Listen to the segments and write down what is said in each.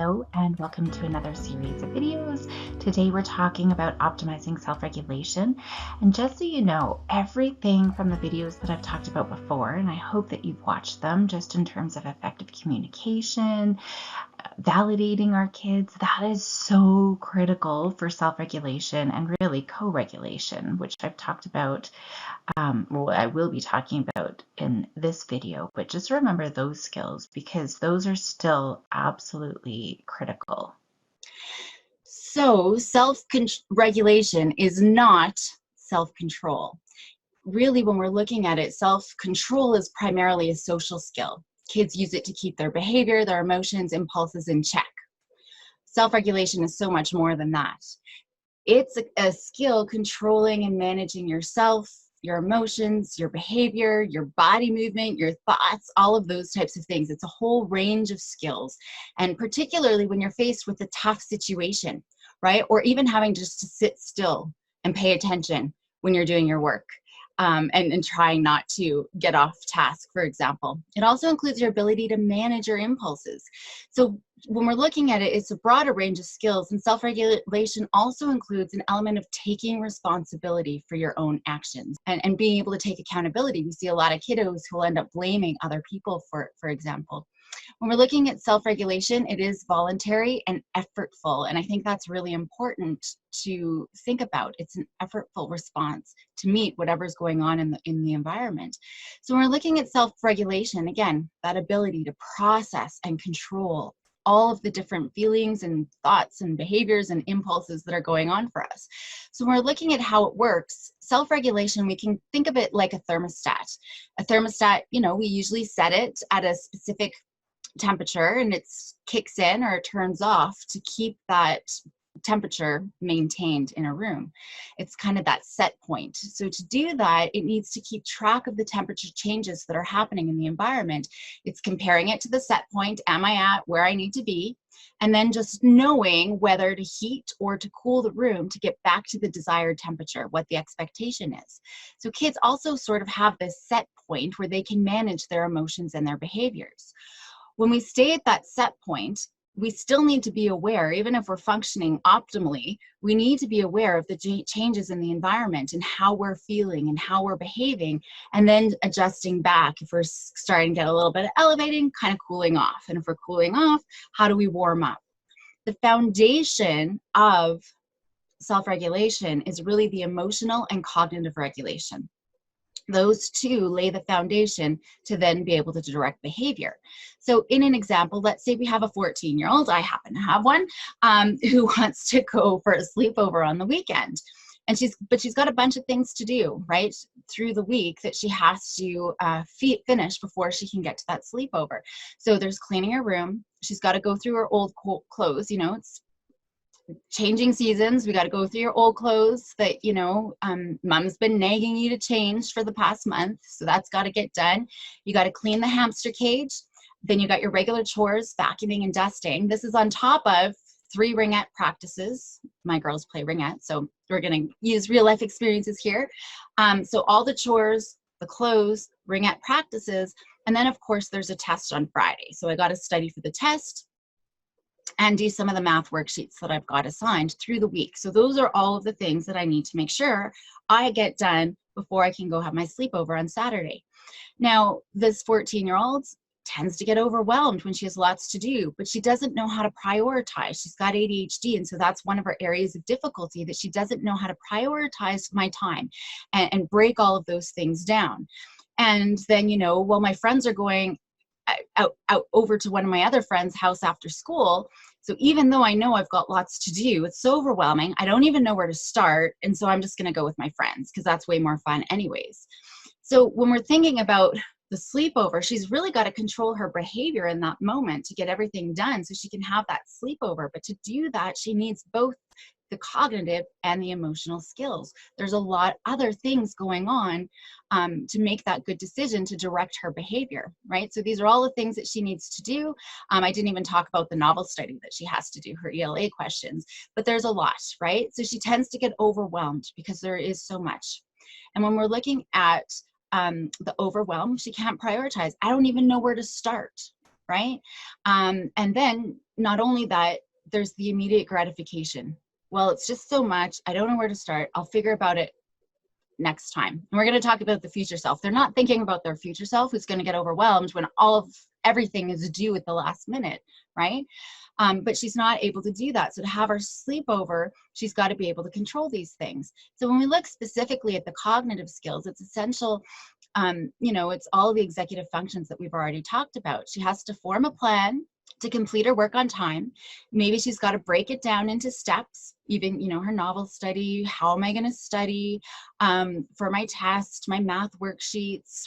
Hello and welcome to another series of videos. Today we're talking about optimizing self-regulation. And just so you know, everything from the videos that I've talked about before, and I hope that you've watched them just in terms of effective communication, validating our kids, that is so critical for self-regulation and really co-regulation, which I've talked about, I will be talking about in this video, but just remember those skills because those are still absolutely critical. So self-regulation is not self-control. Really, when we're looking at it, self-control is primarily a social skill. Kids use it to keep their behavior, their emotions, impulses in check. Self-regulation is so much more than that. It's a skill controlling and managing yourself, your emotions, your behavior, your body movement, your thoughts, all of those types of things. It's a whole range of skills. And particularly when you're faced with a tough situation, right? Or even having just to sit still and pay attention when you're doing your work. And trying not to get off task, for example. It also includes your ability to manage your impulses. So when we're looking at it, it's a broader range of skills, and self-regulation also includes an element of taking responsibility for your own actions and being able to take accountability. We see a lot of kiddos who will end up blaming other people, for example. When we're looking at self-regulation, it is voluntary and effortful, and I think that's really important to think about. It's an effortful response to meet whatever's going on in the environment. So when we're looking at self-regulation, again, that ability to process and control all of the different feelings and thoughts and behaviors and impulses that are going on for us. So when we're looking at how it works, self-regulation, we can think of it like a thermostat. A thermostat, we usually set it at a specific temperature and it kicks in or it turns off to keep that temperature maintained in a room. It's kind of that set point. So to do that, it needs to keep track of the temperature changes that are happening in the environment. It's comparing it to the set point. Am I at where I need to be? And then just knowing whether to heat or to cool the room to get back to the desired temperature, what the expectation is. So kids also sort of have this set point where they can manage their emotions and their behaviors. When we stay at that set point, we still need to be aware, even if we're functioning optimally, we need to be aware of the changes in the environment and how we're feeling and how we're behaving, and then adjusting back. If we're starting to get a little bit of elevating, kind of cooling off. And if we're cooling off, how do we warm up? The foundation of self-regulation is really the emotional and cognitive regulation. Those two lay the foundation to then be able to direct behavior. So in an example, let's say we have a 14-year-old, I happen to have one, who wants to go for a sleepover on the weekend. And she's got a bunch of things to do, right, through the week that she has to finish before she can get to that sleepover. So there's cleaning her room. She's got to go through her old clothes. It's changing seasons. We got to go through your old clothes that mom's been nagging you to change for the past month, so that's got to get done. You got to clean the hamster cage. Then you got your regular chores, vacuuming and dusting. This is on top of 3 ringette practices. My girls play ringette, so we're going to use real life experiences here. So all the chores, the clothes, ringette practices, and then of course there's a test on Friday, so I got to study for the test and do some of the math worksheets that I've got assigned through the week. So those are all of the things that I need to make sure I get done before I can go have my sleepover on Saturday. Now, this 14-year-old tends to get overwhelmed when she has lots to do, but she doesn't know how to prioritize. She's got ADHD, and so that's one of her areas of difficulty, that she doesn't know how to prioritize my time and break all of those things down. And then, while my friends are going out over to one of my other friends' house after school. So even though I know I've got lots to do, it's so overwhelming. I don't even know where to start. And so I'm just going to go with my friends because that's way more fun anyways. So when we're thinking about the sleepover, she's really got to control her behavior in that moment to get everything done so she can have that sleepover. But to do that, she needs both the cognitive and the emotional skills. There's a lot other things going on to make that good decision to direct her behavior, right? So these are all the things that she needs to do. I didn't even talk about the novel study that she has to do, her ELA questions, but there's a lot, right? So she tends to get overwhelmed because there is so much. And when we're looking at the overwhelm, she can't prioritize. I don't even know where to start. right? And then not only that, there's the immediate gratification. Well, it's just so much. I don't know where to start. I'll figure about it next time. And we're going to talk about the future self. They're not thinking about their future self who's going to get overwhelmed when all of everything is due at the last minute, right? But she's not able to do that. So to have her sleepover, she's got to be able to control these things. So when we look specifically at the cognitive skills, it's essential. It's all the executive functions that we've already talked about. She has to form a plan to complete her work on time. Maybe she's got to break it down into steps, even, her novel study. How am I going to study for my test, my math worksheets?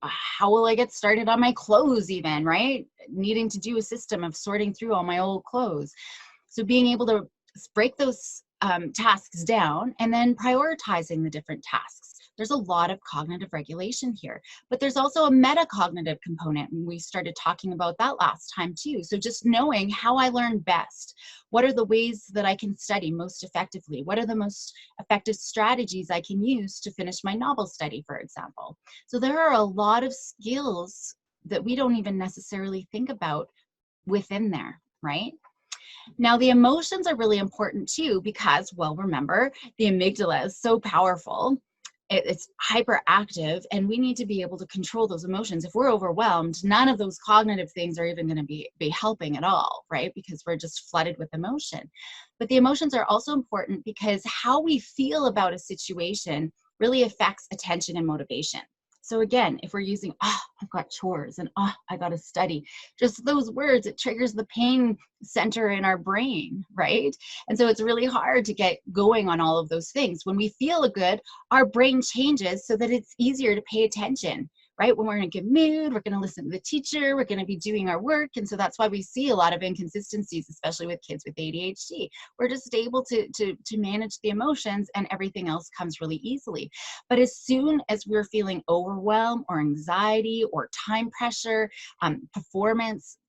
How will I get started on my clothes even, right? Needing to do a system of sorting through all my old clothes. So being able to break those tasks down and then prioritizing the different tasks. There's a lot of cognitive regulation here, but there's also a metacognitive component, and we started talking about that last time too. So just knowing how I learn best. What are the ways that I can study most effectively? What are the most effective strategies I can use to finish my novel study, for example? So there are a lot of skills that we don't even necessarily think about within there, right? Now, the emotions are really important too, because, well, remember, the amygdala is so powerful. It's hyperactive, and we need to be able to control those emotions. If we're overwhelmed, none of those cognitive things are even going to be helping at all, right? Because we're just flooded with emotion. But the emotions are also important because how we feel about a situation really affects attention and motivation. So again, if we're using, I've got chores, and I got to study, just those words, it triggers the pain center in our brain, right? And so it's really hard to get going on all of those things. When we feel good, our brain changes so that it's easier to pay attention, right? When we're in a good mood, we're going to listen to the teacher, we're going to be doing our work. And so that's why we see a lot of inconsistencies, especially with kids with ADHD. We're just able to manage the emotions, and everything else comes really easily. But as soon as we're feeling overwhelm or anxiety or time pressure, performance,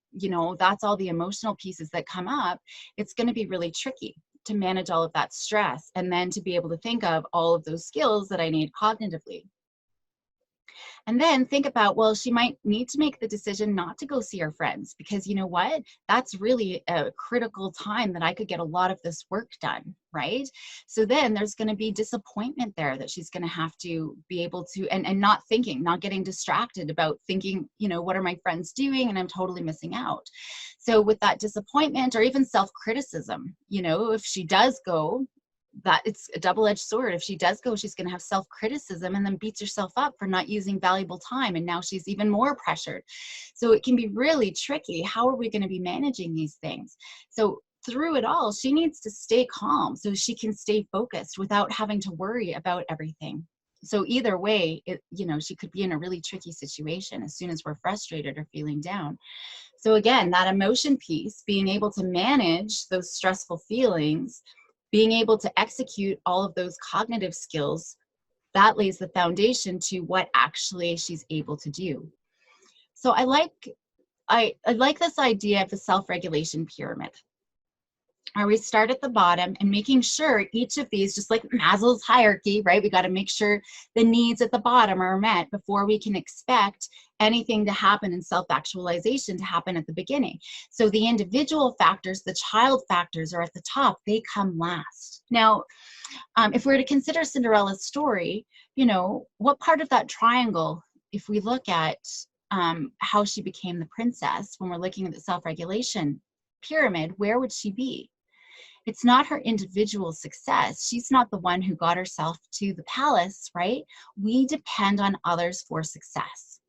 that's all the emotional pieces that come up, it's going to be really tricky to manage all of that stress and then to be able to think of all of those skills that I need cognitively. And then think about, well, she might need to make the decision not to go see her friends, because you know what? That's really a critical time that I could get a lot of this work done, right? So then there's going to be disappointment there that she's going to have to be able to, and not getting distracted about thinking, what are my friends doing? And I'm totally missing out. So with that disappointment or even self-criticism, if she does go, that it's a double-edged sword. If she does go, she's going to have self-criticism and then beats herself up for not using valuable time. And now she's even more pressured. So it can be really tricky. How are we going to be managing these things? So through it all, she needs to stay calm so she can stay focused without having to worry about everything. So either way, she could be in a really tricky situation as soon as we're frustrated or feeling down. So again, that emotion piece, being able to manage those stressful feelings, being able to execute all of those cognitive skills, that lays the foundation to what actually she's able to do. So I like this idea of the self-regulation pyramid. We start at the bottom and making sure each of these, just like Maslow's hierarchy, right? We got to make sure the needs at the bottom are met before we can expect anything to happen in self-actualization to happen at the beginning. So the individual factors, the child factors are at the top, they come last. Now, if we were to consider Cinderella's story, what part of that triangle, if we look at how she became the princess, when we're looking at the self-regulation pyramid, where would she be? It's not her individual success. She's not the one who got herself to the palace, right? We depend on others for success,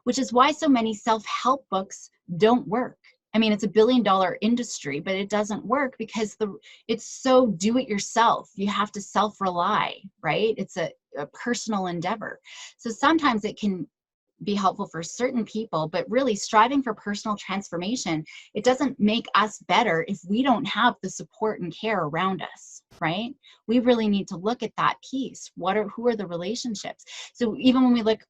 which is why so many self-help books don't work. I mean, it's $1 billion industry, but it doesn't work because it's so do-it-yourself. You have to self-rely, right? It's a personal endeavor. So sometimes it can be helpful for certain people, but really striving for personal transformation, it doesn't make us better if we don't have the support and care around us, right? We really need to look at that piece. Who are the relationships? So even when we look,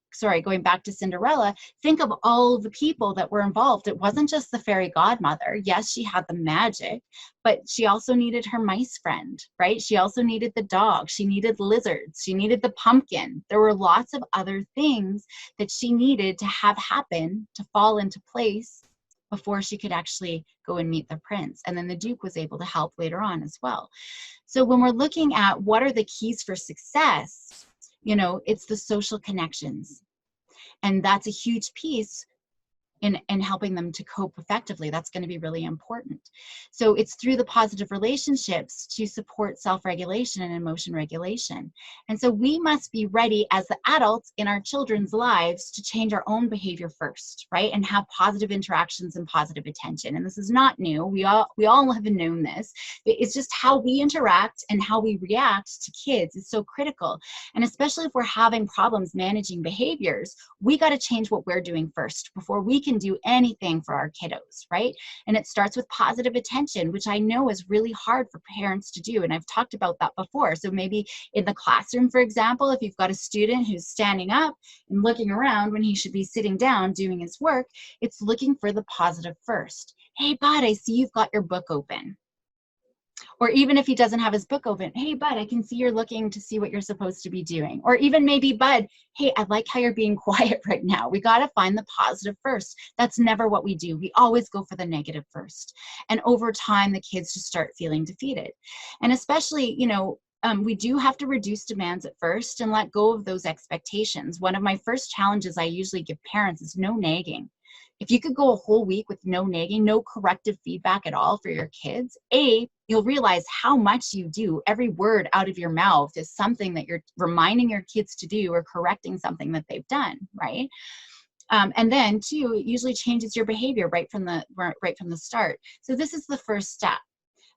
going back to Cinderella, think of all the people that were involved. It wasn't just the fairy godmother. Yes, she had the magic, but she also needed her mice friend, right? She also needed the dog. She needed lizards. She needed the pumpkin. There were lots of other things that she needed to have happen to fall into place before she could actually go and meet the prince. And then the Duke was able to help later on as well. So when we're looking at what are the keys for success, you know, it's the social connections. And that's a huge piece in helping them to cope effectively. That's going to be really important. So it's through the positive relationships to support self-regulation and emotion regulation. And so we must be ready as the adults in our children's lives to change our own behavior first, right? And have positive interactions and positive attention. And this is not new. We all have known this. It's just how we interact and how we react to kids is so critical. And especially if we're having problems managing behaviors, we got to change what we're doing first before we can do anything for our kiddos, right? And it starts with positive attention, which I know is really hard for parents to do. And I've talked about that before. So maybe in the classroom, for example, if you've got a student who's standing up and looking around when he should be sitting down doing his work, it's looking for the positive first. Hey, bud, I see you've got your book open. Or even if he doesn't have his book open, hey, bud, I can see you're looking to see what you're supposed to be doing. Or even maybe, bud, hey, I like how you're being quiet right now. We got to find the positive first. That's never what we do. We always go for the negative first. And over time, the kids just start feeling defeated. And especially, you know, we do have to reduce demands at first and let go of those expectations. One of my first challenges I usually give parents is no nagging. If you could go a whole week with no nagging, no corrective feedback at all for your kids, you'll realize how much you do. Every word out of your mouth is something that you're reminding your kids to do or correcting something that they've done, right? And then two, it usually changes your behavior right from the start. So this is the first step.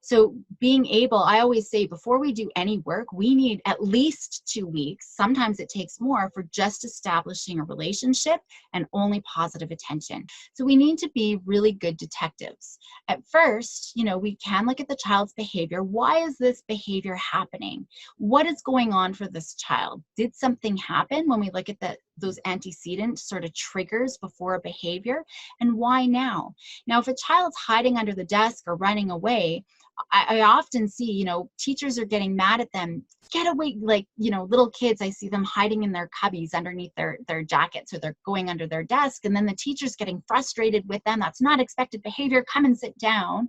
So being able, I always say before we do any work, we need at least 2 weeks. Sometimes it takes more for just establishing a relationship and only positive attention. So we need to be really good detectives. At first, you know, we can look at the child's behavior. Why is this behavior happening? What is going on for this child? Did something happen when we look at those antecedent sort of triggers before a behavior? And why now? Now, if a child's hiding under the desk or running away, I often see, you know, teachers are getting mad at them. Get away, like, you know, little kids, I see them hiding in their cubbies underneath their jackets, or they're going under their desk. And then the teacher's getting frustrated with them. That's not expected behavior. Come and sit down.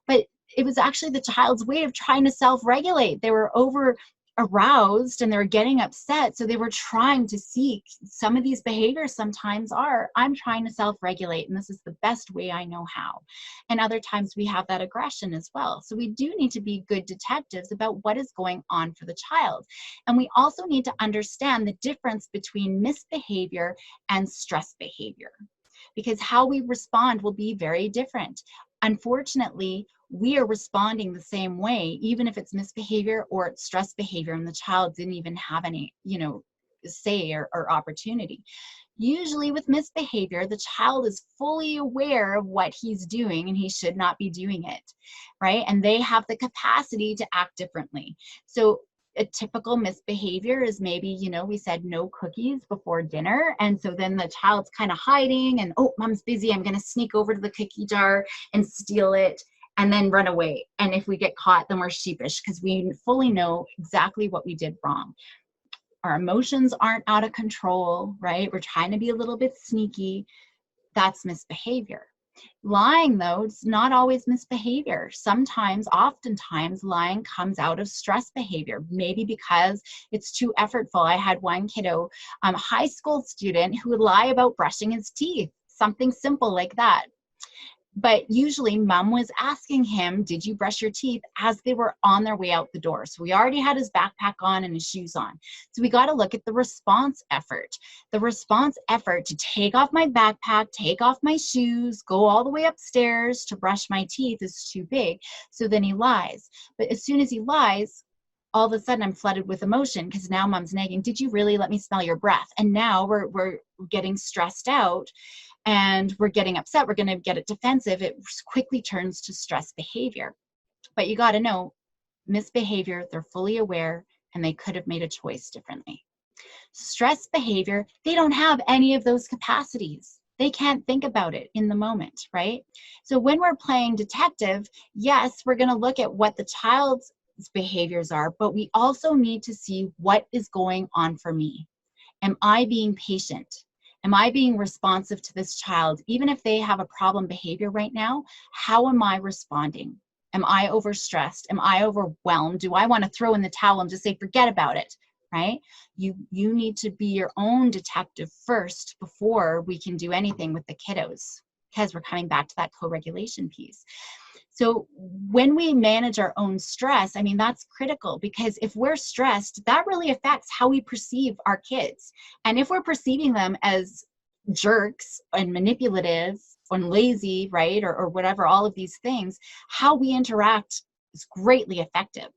But it was actually the child's way of trying to self-regulate. They were over aroused and they were getting upset. So they were trying to seek, some of these behaviors sometimes are, I'm trying to self-regulate and this is the best way I know how. And other times we have that aggression as well. So we do need to be good detectives about what is going on for the child. And we also need to understand the difference between misbehavior and stress behavior, because how we respond will be very different. Unfortunately, we are responding the same way, even if it's misbehavior or it's stress behavior and the child didn't even have any, you know, say or opportunity. Usually with misbehavior, the child is fully aware of what he's doing and he should not be doing it, right? And they have the capacity to act differently. So a typical misbehavior is maybe, you know, we said no cookies before dinner. And so then the child's kind of hiding and, oh, mom's busy. I'm going to sneak over to the cookie jar and steal it and then run away. And if we get caught, then we're sheepish because we fully know exactly what we did wrong. Our emotions aren't out of control, right? We're trying to be a little bit sneaky. That's misbehavior. Lying, though, it's not always misbehavior. Sometimes, oftentimes, lying comes out of stress behavior, maybe because it's too effortful. I had one kiddo, high school student, who would lie about brushing his teeth, something simple like that. But usually mom was asking him, did you brush your teeth, as they were on their way out the door. So we already had his backpack on and his shoes on. So we got to look at the response effort. The response effort to take off my backpack, take off my shoes, go all the way upstairs to brush my teeth is too big. So then he lies. But as soon as he lies, all of a sudden I'm flooded with emotion because now mom's nagging, did you really let me smell your breath? And now we're getting stressed out. And we're getting upset, we're going to get it defensive, it quickly turns to stress behavior. But you got to know, misbehavior, they're fully aware, and they could have made a choice differently. Stress behavior, they don't have any of those capacities. They can't think about it in the moment, right? So when we're playing detective, yes, we're going to look at what the child's behaviors are, but we also need to see what is going on for me. Am I being patient? Am I being responsive to this child? Even if they have a problem behavior right now, how am I responding? Am I overstressed? Am I overwhelmed? Do I want to throw in the towel and just say, forget about it, right? You need to be your own detective first before we can do anything with the kiddos, because we're coming back to that co-regulation piece. So when we manage our own stress, I mean, that's critical, because if we're stressed, that really affects how we perceive our kids. And if we're perceiving them as jerks and manipulative and lazy, right, or whatever, all of these things, how we interact is greatly affected.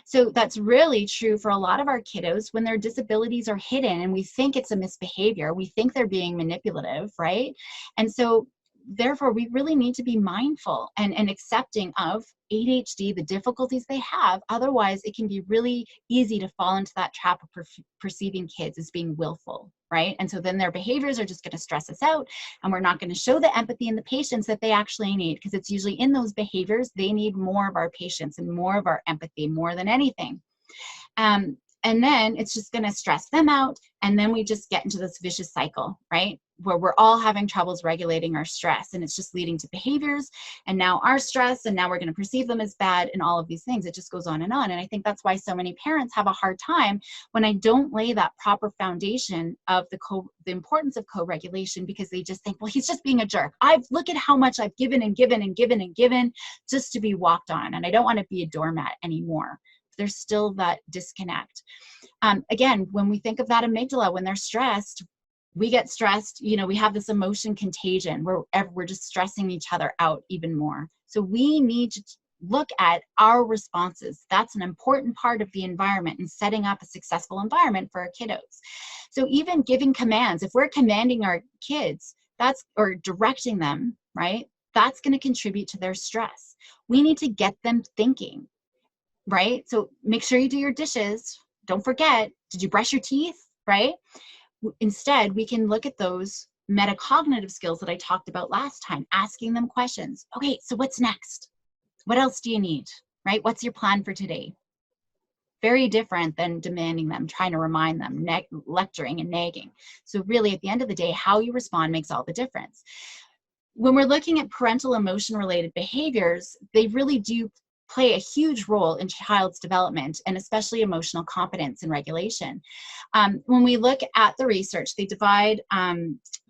So that's really true for a lot of our kiddos when their disabilities are hidden and we think it's a misbehavior. We think they're being manipulative, right? And so therefore, we really need to be mindful and accepting of ADHD, the difficulties they have. Otherwise, it can be really easy to fall into that trap of perceiving kids as being willful, right? And so then their behaviors are just going to stress us out, and we're not going to show the empathy and the patience that they actually need, because it's usually in those behaviors they need more of our patience and more of our empathy more than anything. And then it's just going to stress them out. And then we just get into this vicious cycle, right? Where we're all having troubles regulating our stress, and it's just leading to behaviors, and now our stress, and now we're going to perceive them as bad, and all of these things. It just goes on. And I think that's why so many parents have a hard time when I don't lay that proper foundation of the importance of co-regulation, because they just think, well, he's just being a jerk. Look at how much I've given and given and given and given just to be walked on, and I don't want to be a doormat anymore. There's still that disconnect. Again, when we think of that amygdala, when they're stressed, we get stressed, we have this emotion contagion where we're just stressing each other out even more. So we need to look at our responses. That's an important part of the environment and setting up a successful environment for our kiddos. So even giving commands, if we're commanding our kids, or directing them, right? That's going to contribute to their stress. We need to get them thinking, right? So make sure you do your dishes. Don't forget, did you brush your teeth, right? Instead, we can look at those metacognitive skills that I talked about last time, asking them questions. Okay, so what's next? What else do you need, right? What's your plan for today? Very different than demanding them, trying to remind them, lecturing and nagging. So really, at the end of the day, how you respond makes all the difference. When we're looking at parental emotion-related behaviors, they really do play a huge role in child's development, and especially emotional competence and regulation. When we look at the research, they divide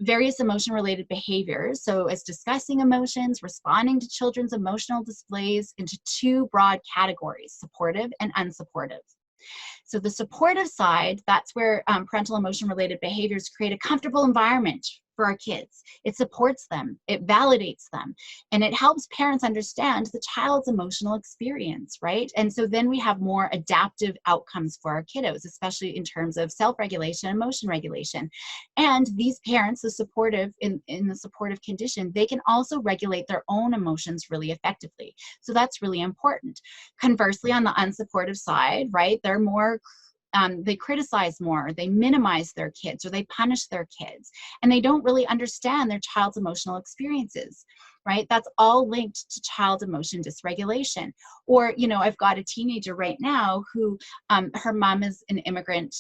various emotion-related behaviors, so as discussing emotions, responding to children's emotional displays, into two broad categories: supportive and unsupportive. So the supportive side, that's where parental emotion-related behaviors create a comfortable environment for our kids. It supports them, it validates them, and it helps parents understand the child's emotional experience, right? And so then we have more adaptive outcomes for our kiddos, especially in terms of self-regulation, emotion regulation. And these parents, the supportive, in the supportive condition, they can also regulate their own emotions really effectively. So that's really important. Conversely, on the unsupportive side, right, they're more they criticize more, they minimize their kids, or they punish their kids, and they don't really understand their child's emotional experiences, right? That's all linked to child emotion dysregulation. Or, I've got a teenager right now who, her mom is an immigrant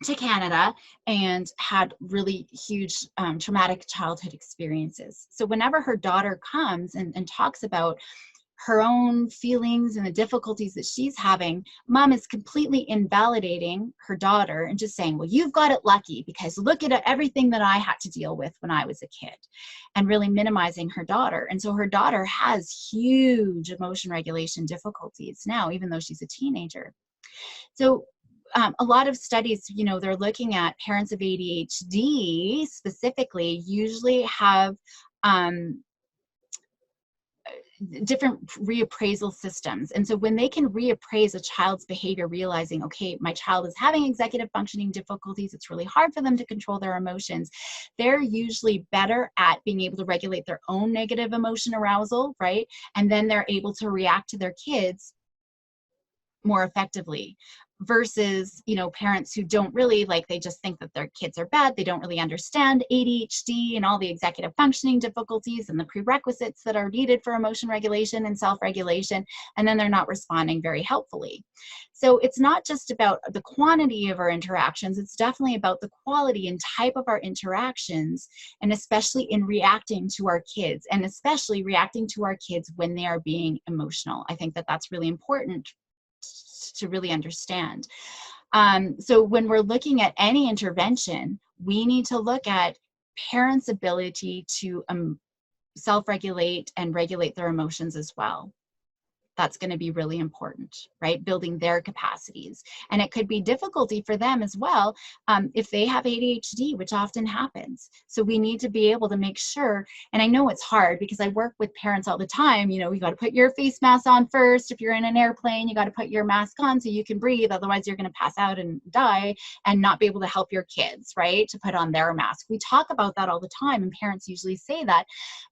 to Canada and had really huge traumatic childhood experiences. So whenever her daughter comes and talks about her own feelings and the difficulties that she's having, mom is completely invalidating her daughter and just saying, well, you've got it lucky because look at everything that I had to deal with when I was a kid, and really minimizing her daughter. And so her daughter has huge emotion regulation difficulties now, even though she's a teenager. So a lot of studies, they're looking at parents of ADHD specifically usually have different reappraisal systems. And so when they can reappraise a child's behavior, realizing, okay, my child is having executive functioning difficulties, it's really hard for them to control their emotions, they're usually better at being able to regulate their own negative emotion arousal, right? And then they're able to react to their kids more effectively, versus, you know, parents who don't really, like, they just think that their kids are bad. They don't really understand ADHD and all the executive functioning difficulties and the prerequisites that are needed for emotion regulation and self-regulation, and then they're not responding very helpfully. So it's not just about the quantity of our interactions, it's definitely about the quality and type of our interactions, and especially in reacting to our kids, and especially reacting to our kids when they are being emotional. I think that that's really important to really understand. So when we're looking at any intervention, we need to look at parents' ability to self-regulate and regulate their emotions as well. That's going to be really important, right? Building their capacities. And it could be difficulty for them as well if they have ADHD, which often happens. So we need to be able to make sure, and I know it's hard because I work with parents all the time, you know, you got to put your face mask on first. If you're in an airplane, you got to put your mask on so you can breathe. Otherwise, you're going to pass out and die and not be able to help your kids, right? To put on their mask. We talk about that all the time, and parents usually say that.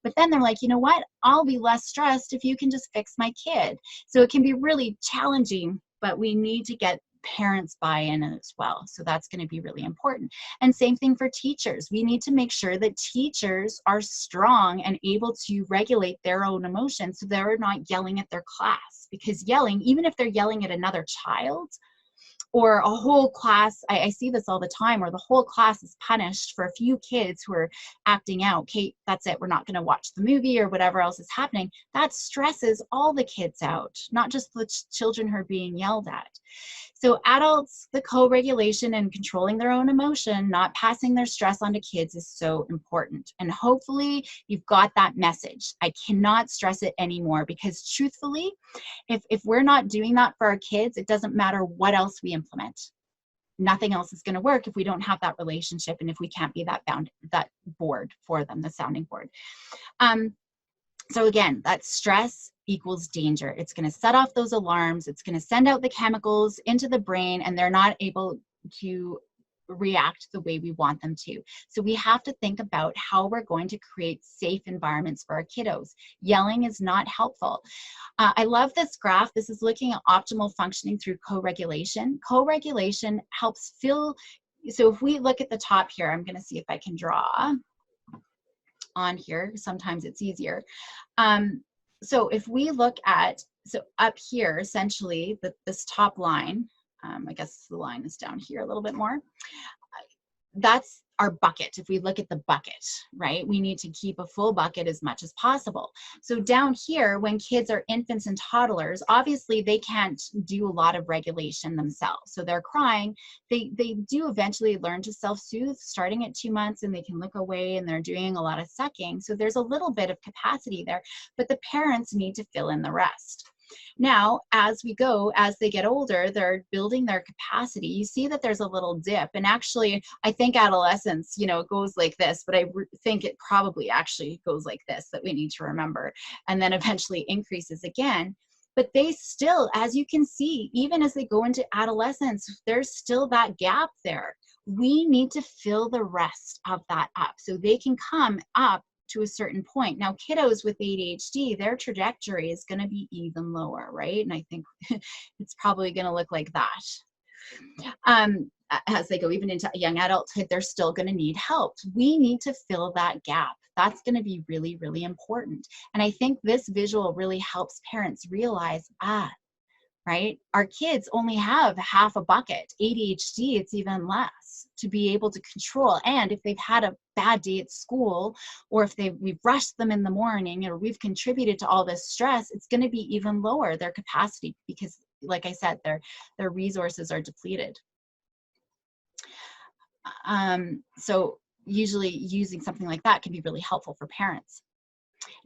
But then they're like, you know what? I'll be less stressed if you can just fix my kid. So it can be really challenging, but we need to get parents buy-in as well. So that's going to be really important. And same thing for teachers. We need to make sure that teachers are strong and able to regulate their own emotions so they're not yelling at their class. Because yelling, even if they're yelling at another child, or a whole class, I see this all the time, where the whole class is punished for a few kids who are acting out. Okay, that's it, we're not going to watch the movie or whatever else is happening. That stresses all the kids out, not just the children who are being yelled at. So adults, the co-regulation and controlling their own emotion, not passing their stress on to kids, is so important. And hopefully you've got that message. I cannot stress it anymore, because truthfully, if we're not doing that for our kids, it doesn't matter what else we implement. Nothing else is going to work if we don't have that relationship, and if we can't be that board for them, the sounding board. So again, that stress equals danger. It's going to set off those alarms. It's going to send out the chemicals into the brain, and they're not able to react the way we want them to. So we have to think about how we're going to create safe environments for our kiddos. Yelling is not helpful. I love this graph. This is looking at optimal functioning through co-regulation. Co-regulation helps fill, so if we look at the top here, I'm going to see if I can draw on here. Sometimes it's easier. So if we look at, so up here, essentially, this top line, I guess the line is down here a little bit more. That's our bucket. If we look at the bucket, right, we need to keep a full bucket as much as possible. So down here, when kids are infants and toddlers, obviously they can't do a lot of regulation themselves. So they're crying. They do eventually learn to self-soothe starting at 2 months, and they can look away, and they're doing a lot of sucking. So there's a little bit of capacity there, but the parents need to fill in the rest. Now, as they get older, they're building their capacity. You see that there's a little dip, and actually, I think adolescence, you know, it goes like this, but I think it probably actually goes like this, that we need to remember, and then eventually increases again. But they still, as you can see, even as they go into adolescence, there's still that gap there. We need to fill the rest of that up so they can come up to a certain point. Now, kiddos with ADHD, their trajectory is going to be even lower, right? And I think it's probably going to look like that. As they go even into young adulthood, they're still going to need help. We need to fill that gap. That's going to be really, really important. And I think this visual really helps parents realize, right, our kids only have half a bucket. ADHD, it's even less to be able to control. And if they've had a bad day at school, or if we've rushed them in the morning, or we've contributed to all this stress, it's going to be even lower, their capacity, because like I said, their resources are depleted. So usually using something like that can be really helpful for parents.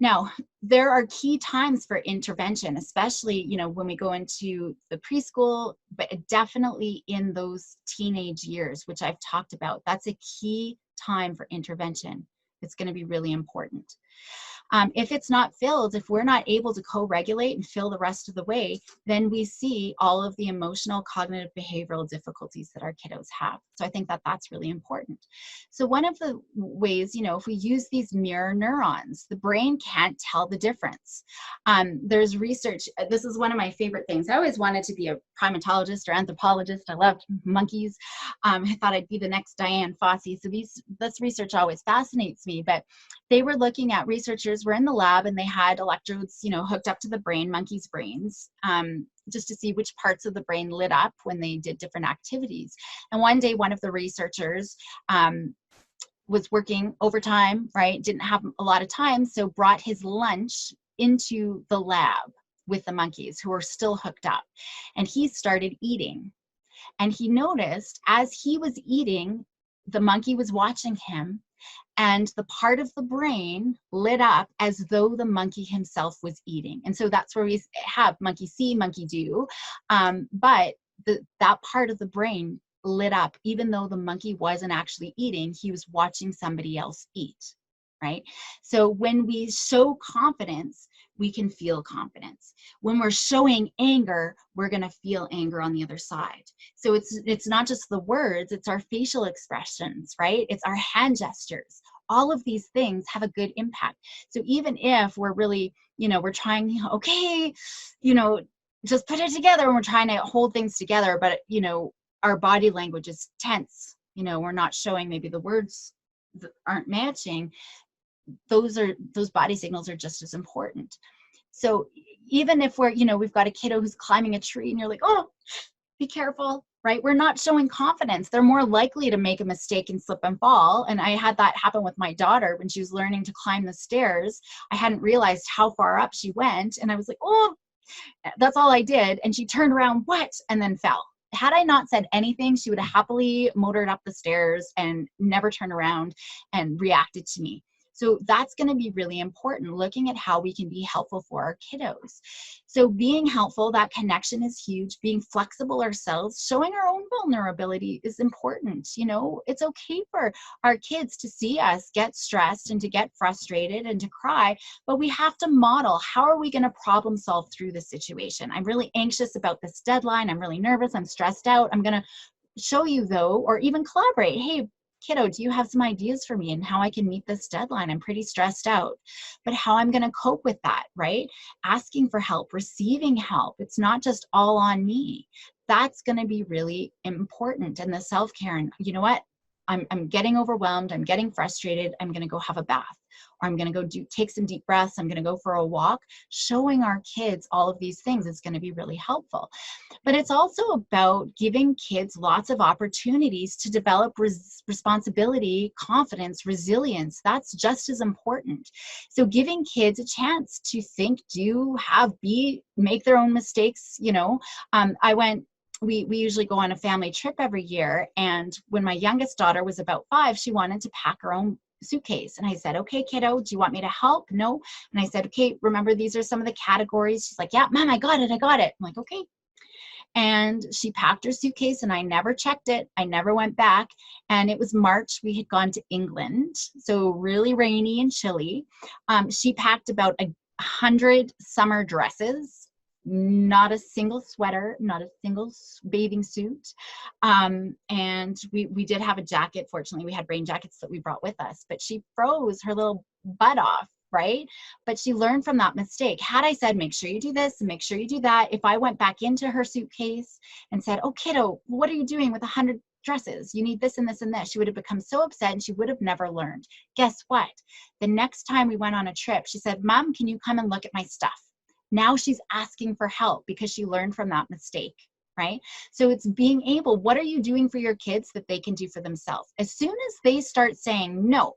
Now, there are key times for intervention, especially, you know, when we go into the preschool, but definitely in those teenage years, which I've talked about. That's a key time for intervention. It's going to be really important. If it's not filled, if we're not able to co-regulate and fill the rest of the way, then we see all of the emotional, cognitive, behavioral difficulties that our kiddos have. So I think that that's really important. So one of the ways, you know, if we use these mirror neurons, the brain can't tell the difference. There's research, this is one of my favorite things. I always wanted to be a primatologist or anthropologist. I loved monkeys. I thought I'd be the next Diane Fossey. So this research always fascinates me, but they were looking at, researchers were in the lab and they had electrodes, you know, hooked up to the brain, monkeys' brains, just to see which parts of the brain lit up when they did different activities. And one day, one of the researchers was working overtime, right? Didn't have a lot of time, so brought his lunch into the lab with the monkeys who were still hooked up. And he started eating. And he noticed as he was eating, the monkey was watching him, and the part of the brain lit up as though the monkey himself was eating. And so that's where we have monkey see, monkey do. But that part of the brain lit up, even though the monkey wasn't actually eating, he was watching somebody else eat, right? So when we show confidence, we can feel confidence. When we're showing anger, we're going to feel anger on the other side. So it's not just the words, it's our facial expressions, right? It's our hand gestures. All of these things have a good impact. So even if we're really, you know, we're trying, okay, you know, just put it together, and we're trying to hold things together, but, you know, our body language is tense, you know, we're not showing, maybe the words that aren't matching, those body signals are just as important. So even if we're, you know, we've got a kiddo who's climbing a tree and you're like, oh, be careful, right? We're not showing confidence. They're more likely to make a mistake and slip and fall. And I had that happen with my daughter when she was learning to climb the stairs. I hadn't realized how far up she went. And I was like, oh, that's all I did. And she turned around, what? And then fell. Had I not said anything, she would have happily motored up the stairs and never turned around and reacted to me. So that's going to be really important, looking at how we can be helpful for our kiddos. So being helpful, that connection is huge. Being flexible ourselves, showing our own vulnerability is important. You know, it's okay for our kids to see us get stressed and to get frustrated and to cry, but we have to model, how are we going to problem solve through the situation? I'm really anxious about this deadline. I'm really nervous. I'm stressed out. I'm going to show you though, or even collaborate. Hey, kiddo, do you have some ideas for me and how I can meet this deadline? I'm pretty stressed out, but how I'm going to cope with that, right? Asking for help, receiving help. It's not just all on me. That's going to be really important. And the self-care, and you know what? I'm getting overwhelmed. I'm getting frustrated. I'm going to go have a bath, or I'm going to go take some deep breaths. I'm going to go for a walk. Showing our kids all of these things is going to be really helpful. But it's also about giving kids lots of opportunities to develop responsibility, confidence, resilience. That's just as important. So giving kids a chance to think, do, have, be, make their own mistakes. You know, we usually go on a family trip every year. And when my youngest daughter was about 5, she wanted to pack her own suitcase. And I said, okay, kiddo, do you want me to help? No. And I said, okay, remember, these are some of the categories. She's like, yeah, Mom, I got it. I'm like, okay. And she packed her suitcase, and I never checked it. I never went back. And it was March. We had gone to England, so really rainy and chilly. She packed about 100 summer dresses, not a single sweater, not a single bathing suit. And we did have a jacket. Fortunately, we had rain jackets that we brought with us, but she froze her little butt off, right? But she learned from that mistake. Had I said, make sure you do this and make sure you do that, if I went back into her suitcase and said, oh, kiddo, what are you doing with 100 dresses? You need this and this and this, she would have become so upset and she would have never learned. Guess what? The next time we went on a trip, she said, Mom, can you come and look at my stuff? Now she's asking for help because she learned from that mistake, right? So it's being able, what are you doing for your kids that they can do for themselves? As soon as they start saying no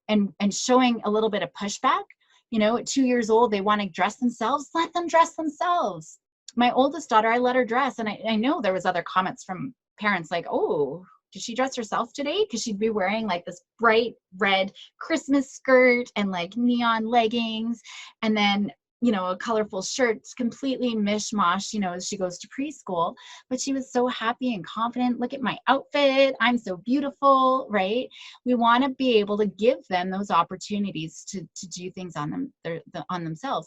and showing a little bit of pushback, you know, at 2 years old, they want to dress themselves, let them dress themselves. My oldest daughter, I let her dress. And I know there was other comments from parents like, oh, did she dress herself today? Because she'd be wearing like this bright red Christmas skirt and like neon leggings. And then a colorful shirt. It's completely mishmash, as she goes to preschool, but she was so happy and confident. Look at my outfit. I'm so beautiful, right? We want to be able to give them those opportunities to do things on themselves,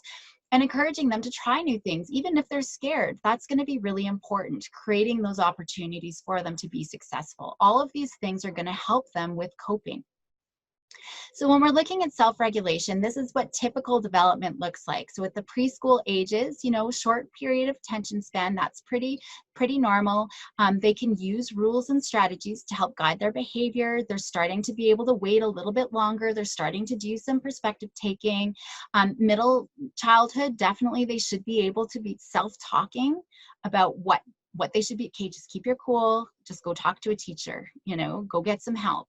and encouraging them to try new things, even if they're scared. That's going to be really important, creating those opportunities for them to be successful. All of these things are going to help them with coping. So when we're looking at self-regulation, this is what typical development looks like. So at the preschool ages, short period of attention span, that's pretty normal. They can use rules and strategies to help guide their behavior. They're starting to be able to wait a little bit longer. They're starting to do some perspective taking. Middle childhood, definitely they should be able to be self-talking about what they should be. Okay, just keep your cool. Just go talk to a teacher, go get some help.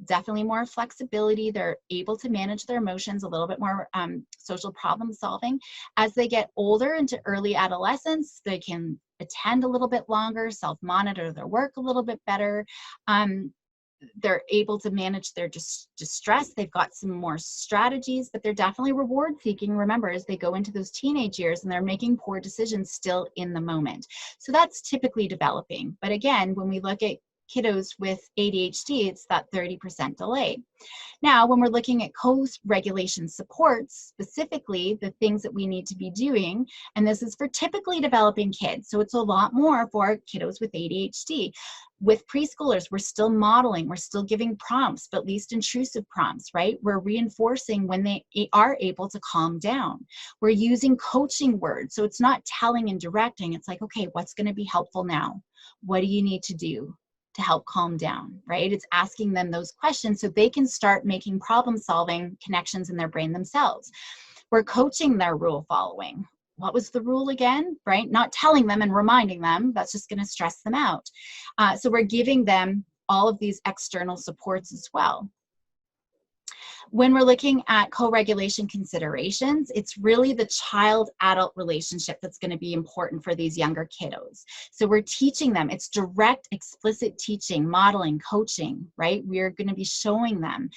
Definitely more flexibility. They're able to manage their emotions, a little bit more social problem solving. As they get older into early adolescence, they can attend a little bit longer, self-monitor their work a little bit better. They're able to manage their distress. They've got some more strategies, but they're definitely reward seeking, remember, as they go into those teenage years, and they're making poor decisions still in the moment. So that's typically developing. But again, when we look at kiddos with ADHD, it's that 30% delay. Now, when we're looking at co-regulation supports, specifically the things that we need to be doing, and this is for typically developing kids, so it's a lot more for kiddos with ADHD. With preschoolers, we're still modeling, we're still giving prompts, but least intrusive prompts, right? We're reinforcing when they are able to calm down. We're using coaching words, so it's not telling and directing. It's like, okay, what's going to be helpful now? What do you need to do to help calm down, right? It's asking them those questions so they can start making problem-solving connections in their brain themselves. We're coaching their rule following. What was the rule again, right? Not telling them and reminding them, that's just gonna stress them out. So we're giving them all of these external supports as well. When we're looking at co-regulation considerations, it's really the child-adult relationship that's going to be important for these younger kiddos. So we're teaching them, it's direct, explicit teaching, modeling, coaching, right? We're going to be showing them,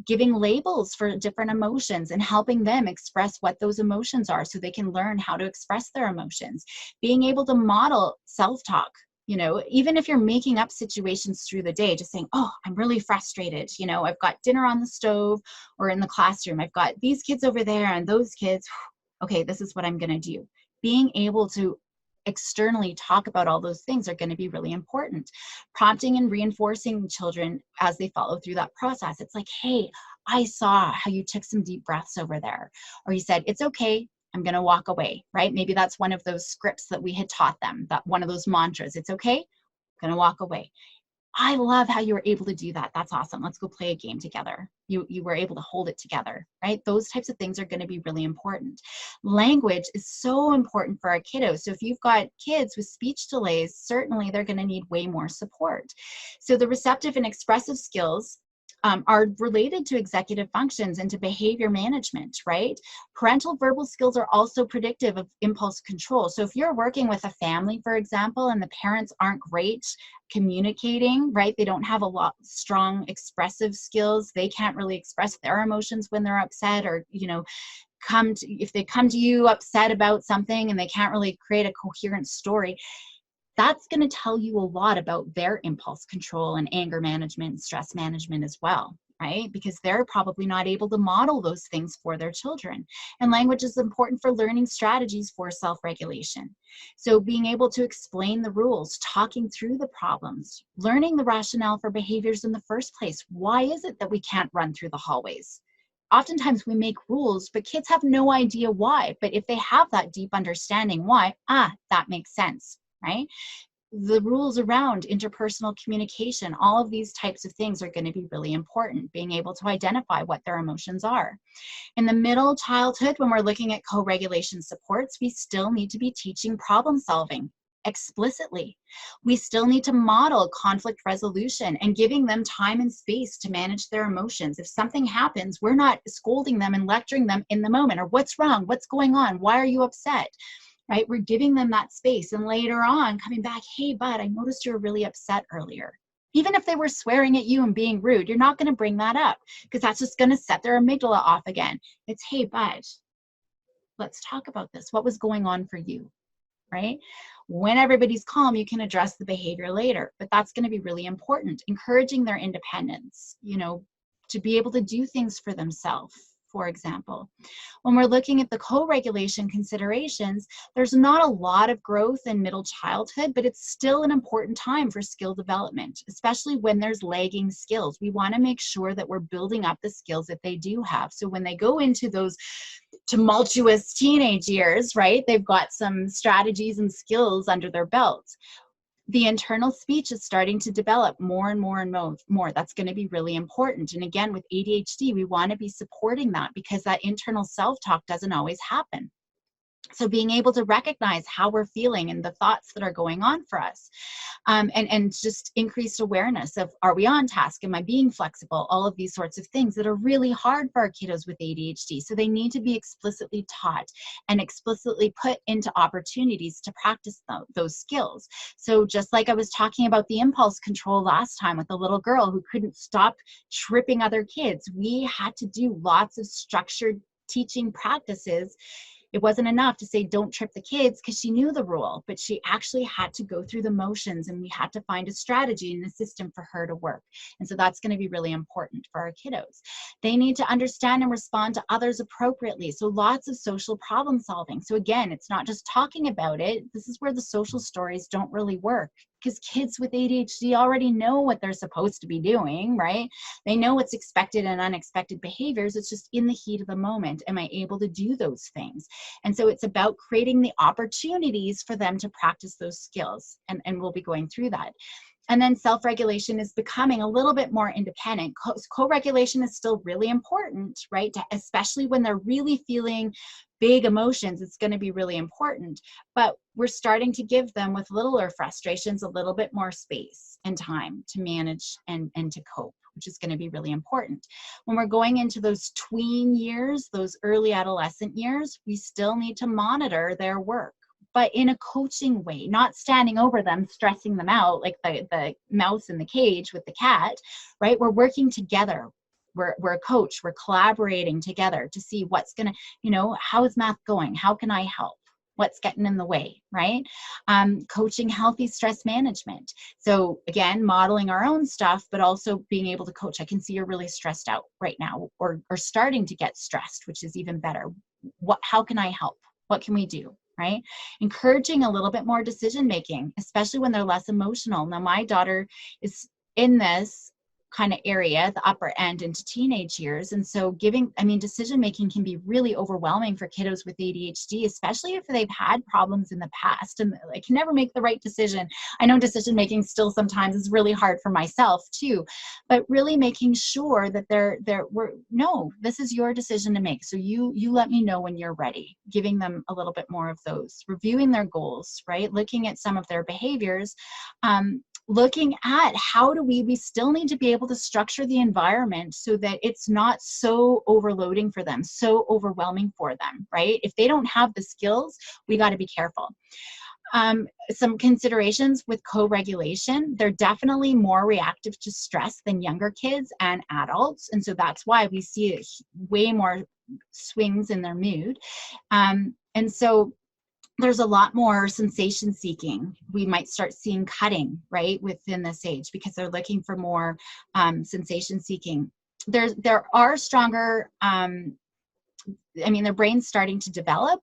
giving labels for different emotions and helping them express what those emotions are so they can learn how to express their emotions. Being able to model self-talk. Even if you're making up situations through the day, just saying, oh, I'm really frustrated. I've got dinner on the stove or in the classroom. I've got these kids over there and those kids. Okay, this is what I'm going to do. Being able to externally talk about all those things are going to be really important. Prompting and reinforcing children as they follow through that process. It's like, hey, I saw how you took some deep breaths over there. Or you said, it's okay. I'm going to walk away, right? Maybe that's one of those scripts that we had taught them, that one of those mantras. It's okay. I'm going to walk away. I love how you were able to do that. That's awesome. Let's go play a game together. You were able to hold it together, right? Those types of things are going to be really important. Language is so important for our kiddos. So if you've got kids with speech delays, certainly they're going to need way more support. So the receptive and expressive skills are related to executive functions and to behavior management, right? Parental verbal skills are also predictive of impulse control. So if you're working with a family, for example, and the parents aren't great communicating, right? They don't have a lot strong expressive skills. They can't really express their emotions when they're upset, or, if they come to you upset about something and they can't really create a coherent story, that's going to tell you a lot about their impulse control and anger management and stress management as well, right? Because they're probably not able to model those things for their children. And language is important for learning strategies for self-regulation. So being able to explain the rules, talking through the problems, learning the rationale for behaviors in the first place. Why is it that we can't run through the hallways? Oftentimes we make rules, but kids have no idea why. But if they have that deep understanding why, that makes sense. Right? The rules around interpersonal communication, all of these types of things are going to be really important, being able to identify what their emotions are. In the middle childhood, when we're looking at co-regulation supports, we still need to be teaching problem solving explicitly. We still need to model conflict resolution and giving them time and space to manage their emotions. If something happens, we're not scolding them and lecturing them in the moment, or what's wrong, what's going on, why are you upset? Right? We're giving them that space, and later on coming back, hey, bud, I noticed you were really upset earlier. Even if they were swearing at you and being rude, you're not going to bring that up because that's just going to set their amygdala off again. It's, hey, bud, let's talk about this. What was going on for you, right? When everybody's calm, you can address the behavior later, but that's going to be really important. Encouraging their independence, you know, to be able to do things for themselves, for example. When we're looking at the co-regulation considerations, there's not a lot of growth in middle childhood, but it's still an important time for skill development, especially when there's lagging skills. We want to make sure that we're building up the skills that they do have. So when they go into those tumultuous teenage years, right, they've got some strategies and skills under their belts. The internal speech is starting to develop more and more and more. That's going to be really important. And again, with ADHD, we want to be supporting that because that internal self-talk doesn't always happen. So being able to recognize how we're feeling and the thoughts that are going on for us, and just increased awareness of, are we on task? Am I being flexible? All of these sorts of things that are really hard for our kiddos with ADHD. So they need to be explicitly taught and explicitly put into opportunities to practice those skills. So just like I was talking about the impulse control last time with the little girl who couldn't stop tripping other kids, we had to do lots of structured teaching practices. It wasn't enough to say, don't trip the kids, because she knew the rule, but she actually had to go through the motions, and we had to find a strategy and a system for her to work. And so that's going to be really important for our kiddos. They need to understand and respond to others appropriately. So lots of social problem solving. So again, it's not just talking about it. This is where the social stories don't really work, because kids with ADHD already know what they're supposed to be doing, right? They know what's expected and unexpected behaviors. It's just in the heat of the moment. Am I able to do those things? And so it's about creating the opportunities for them to practice those skills. And we'll be going through that. And then self-regulation is becoming a little bit more independent. Co-regulation is still really important, right? Especially when they're really feeling big emotions, it's going to be really important. But we're starting to give them, with littler frustrations, a little bit more space and time to manage and to cope, which is going to be really important. When we're going into those tween years, those early adolescent years, we still need to monitor their work, but in a coaching way, not standing over them, stressing them out like the mouse in the cage with the cat, right? We're working together. We're a coach. We're collaborating together to see what's going to, you know, how is math going? How can I help? What's getting in the way, right? Coaching healthy stress management. So again, modeling our own stuff, but also being able to coach. I can see you're really stressed out right now, or starting to get stressed, which is even better. How can I help? What can we do? Right? Encouraging a little bit more decision making, especially when they're less emotional. Now, my daughter is in this kind of area, the upper end into teenage years. And so decision making can be really overwhelming for kiddos with ADHD, especially if they've had problems in the past and they can never make the right decision. I know decision making still sometimes is really hard for myself too, but really making sure that this is your decision to make. So you let me know when you're ready, giving them a little bit more of those, reviewing their goals, right? Looking at some of their behaviors, looking at how do we still need to be able to structure the environment so that it's not so overloading for them, so overwhelming for them, right? If they don't have the skills, we got to be careful. Some considerations with co-regulation, they're definitely more reactive to stress than younger kids and adults. And so that's why we see way more swings in their mood. And so there's a lot more sensation seeking. We might start seeing cutting, right, within this age because they're looking for more sensation seeking. There are stronger, their brain's starting to develop,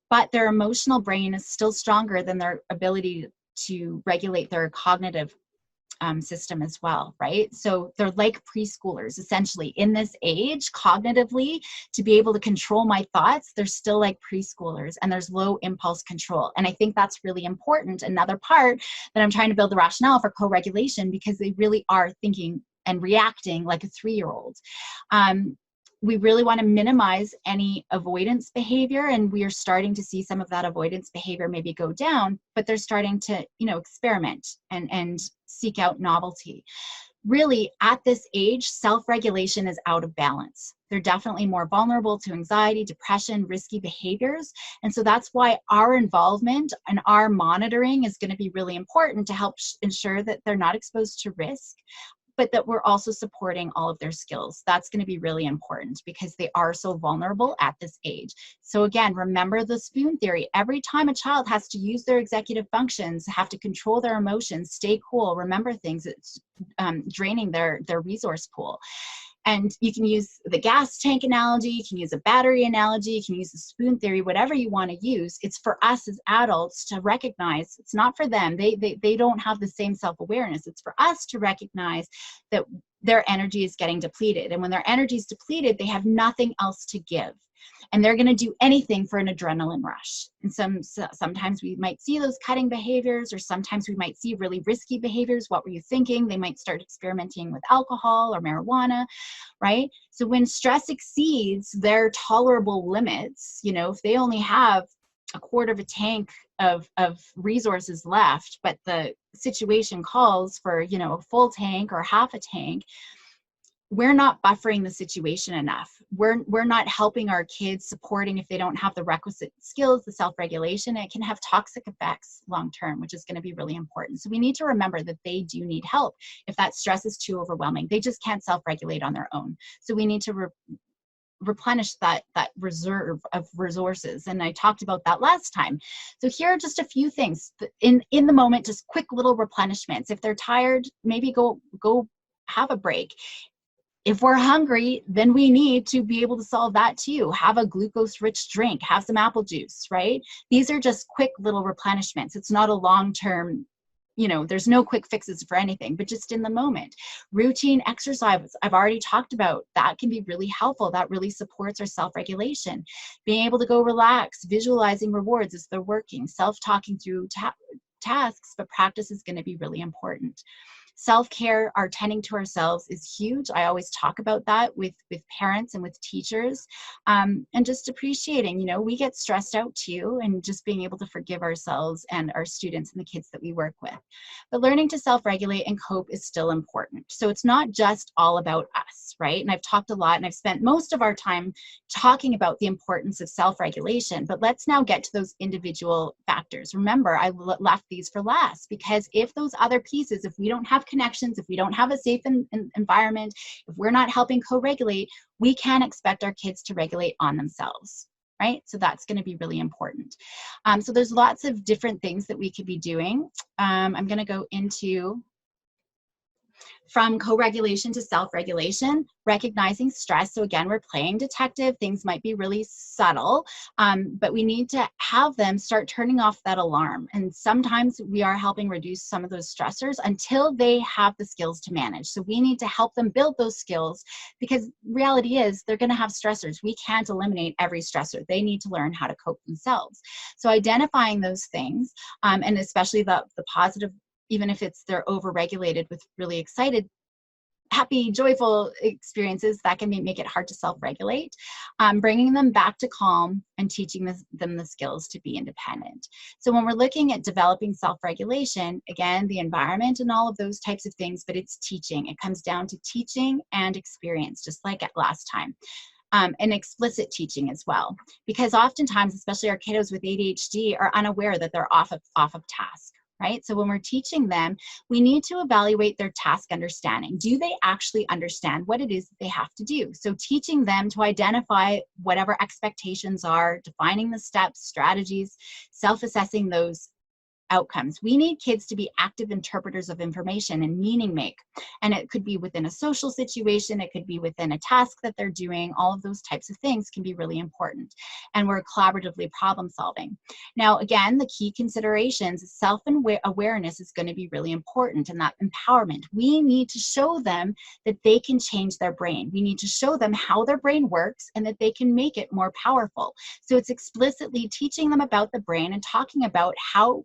but their emotional brain is still stronger than their ability to regulate their cognitive system as well, right? So they're like preschoolers, essentially. In this age, cognitively, to be able to control my thoughts, they're still like preschoolers, and there's low impulse control. And I think that's really important. Another part that I'm trying to build the rationale for co-regulation, because they really are thinking and reacting like a 3-year-old. We really want to minimize any avoidance behavior, and we are starting to see some of that avoidance behavior maybe go down, but they're starting to, experiment and seek out novelty. Really, at this age, self-regulation is out of balance. They're definitely more vulnerable to anxiety, depression, risky behaviors. And so that's why our involvement and our monitoring is going to be really important to help ensure that they're not exposed to risk, but that we're also supporting all of their skills. That's going to be really important because they are so vulnerable at this age. So again, remember the spoon theory. Every time a child has to use their executive functions, have to control their emotions, stay cool, remember things, it's draining their resource pool. And you can use the gas tank analogy, you can use a battery analogy, you can use the spoon theory, whatever you want to use. It's for us as adults to recognize it's not for them. They don't have the same self-awareness. It's for us to recognize that their energy is getting depleted. And when their energy is depleted, they have nothing else to give. And they're going to do anything for an adrenaline rush. And sometimes we might see those cutting behaviors, or sometimes we might see really risky behaviors. What were you thinking? They might start experimenting with alcohol or marijuana, right? So when stress exceeds their tolerable limits, you know, if they only have a quarter of a tank of resources left, but the situation calls for, you know, a full tank or half a tank, we're not buffering the situation enough. We're not helping our kids, supporting if they don't have the requisite skills, the self-regulation. It can have toxic effects long-term, which is going to be really important. So we need to remember that they do need help. If that stress is too overwhelming, they just can't self-regulate on their own. So we need to replenish that reserve of resources. And I talked about that last time. So here are just a few things in the moment, just quick little replenishments. If they're tired, maybe go have a break. If we're hungry, then we need to be able to solve that too. Have a glucose-rich drink, have some apple juice, right? These are just quick little replenishments. It's not a long-term, you know, there's no quick fixes for anything, but just in the moment. Routine exercise, I've already talked about, that can be really helpful. That really supports our self-regulation. Being able to go relax, visualizing rewards as they're working, self-talking through tasks, but practice is going to be really important. Self-care, our tending to ourselves is huge. I always talk about that with parents and with teachers, and just appreciating, you know, we get stressed out too, and just being able to forgive ourselves and our students and the kids that we work with. But learning to self-regulate and cope is still important. So it's not just all about us, right? And I've talked a lot, and I've spent most of our time talking about the importance of self-regulation, but let's now get to those individual factors. Remember, I left these for last, because if those other pieces, if we don't have connections, if we don't have a safe environment, if we're not helping co-regulate, we can't expect our kids to regulate on themselves, right? So that's going to be really important. So there's lots of different things that we could be doing. I'm going to go into from co-regulation to self-regulation, recognizing stress. So again, we're playing detective. Things might be really subtle, but we need to have them start turning off that alarm. And sometimes we are helping reduce some of those stressors until they have the skills to manage. So we need to help them build those skills, because reality is they're going to have stressors. We can't eliminate every stressor. They need to learn how to cope themselves. So identifying those things, and especially the positive, even if it's they're over-regulated with really excited, happy, joyful experiences, that can make it hard to self-regulate. Bringing them back to calm and teaching them the skills to be independent. So when we're looking at developing self-regulation, again, the environment and all of those types of things, but it's teaching. It comes down to teaching and experience, just like at last time. And explicit teaching as well, because oftentimes, especially our kiddos with ADHD, are unaware that they're off of task. Right? So when we're teaching them, we need to evaluate their task understanding. Do they actually understand what it is that they have to do? So teaching them to identify whatever expectations are, defining the steps, strategies, self-assessing those outcomes. We need kids to be active interpreters of information and meaning make. And it could be within a social situation, it could be within a task that they're doing. All of those types of things can be really important. And we're collaboratively problem solving. Now, again, the key considerations, self-awareness is going to be really important, and that empowerment. We need to show them that they can change their brain. We need to show them how their brain works and that they can make it more powerful. So it's explicitly teaching them about the brain and talking about how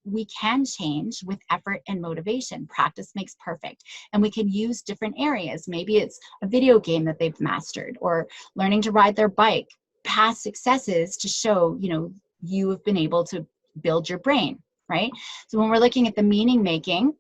we can change with effort and motivation. Practice makes perfect. And we can use different areas. Maybe it's a video game that they've mastered, or learning to ride their bike, past successes to show, you know, you have been able to build your brain, right? So when we're looking at the meaning making,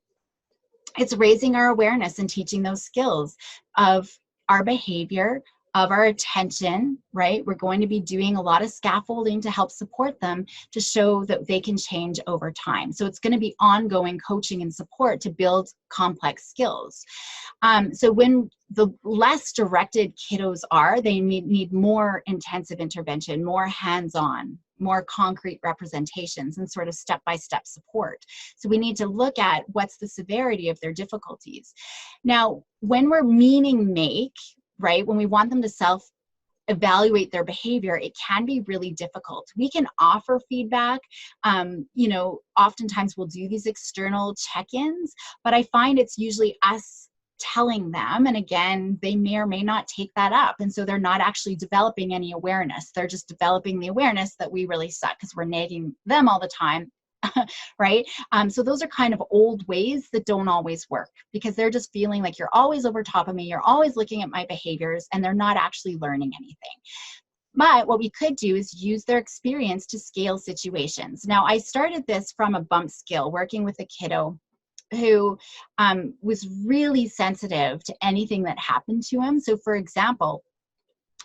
it's raising our awareness and teaching those skills of our behavior, of our attention, right? We're going to be doing a lot of scaffolding to help support them to show that they can change over time. So it's going to be ongoing coaching and support to build complex skills. So when the less directed kiddos are, they need more intensive intervention, more hands-on, more concrete representations, and sort of step-by-step support. So we need to look at what's the severity of their difficulties. Now, when we're meaning make, right, when we want them to self-evaluate their behavior, it can be really difficult. We can offer feedback. You know, oftentimes we'll do these external check-ins, but I find it's usually us telling them, and again, they may or may not take that up, and so they're not actually developing any awareness. They're just developing the awareness that we really suck because we're nagging them all the time. Right? So those are kind of old ways that don't always work, because they're just feeling like you're always over top of me, you're always looking at my behaviors, and they're not actually learning anything. But what we could do is use their experience to scale situations. Now, I started this from a bump scale, working with a kiddo who was really sensitive to anything that happened to him. So for example,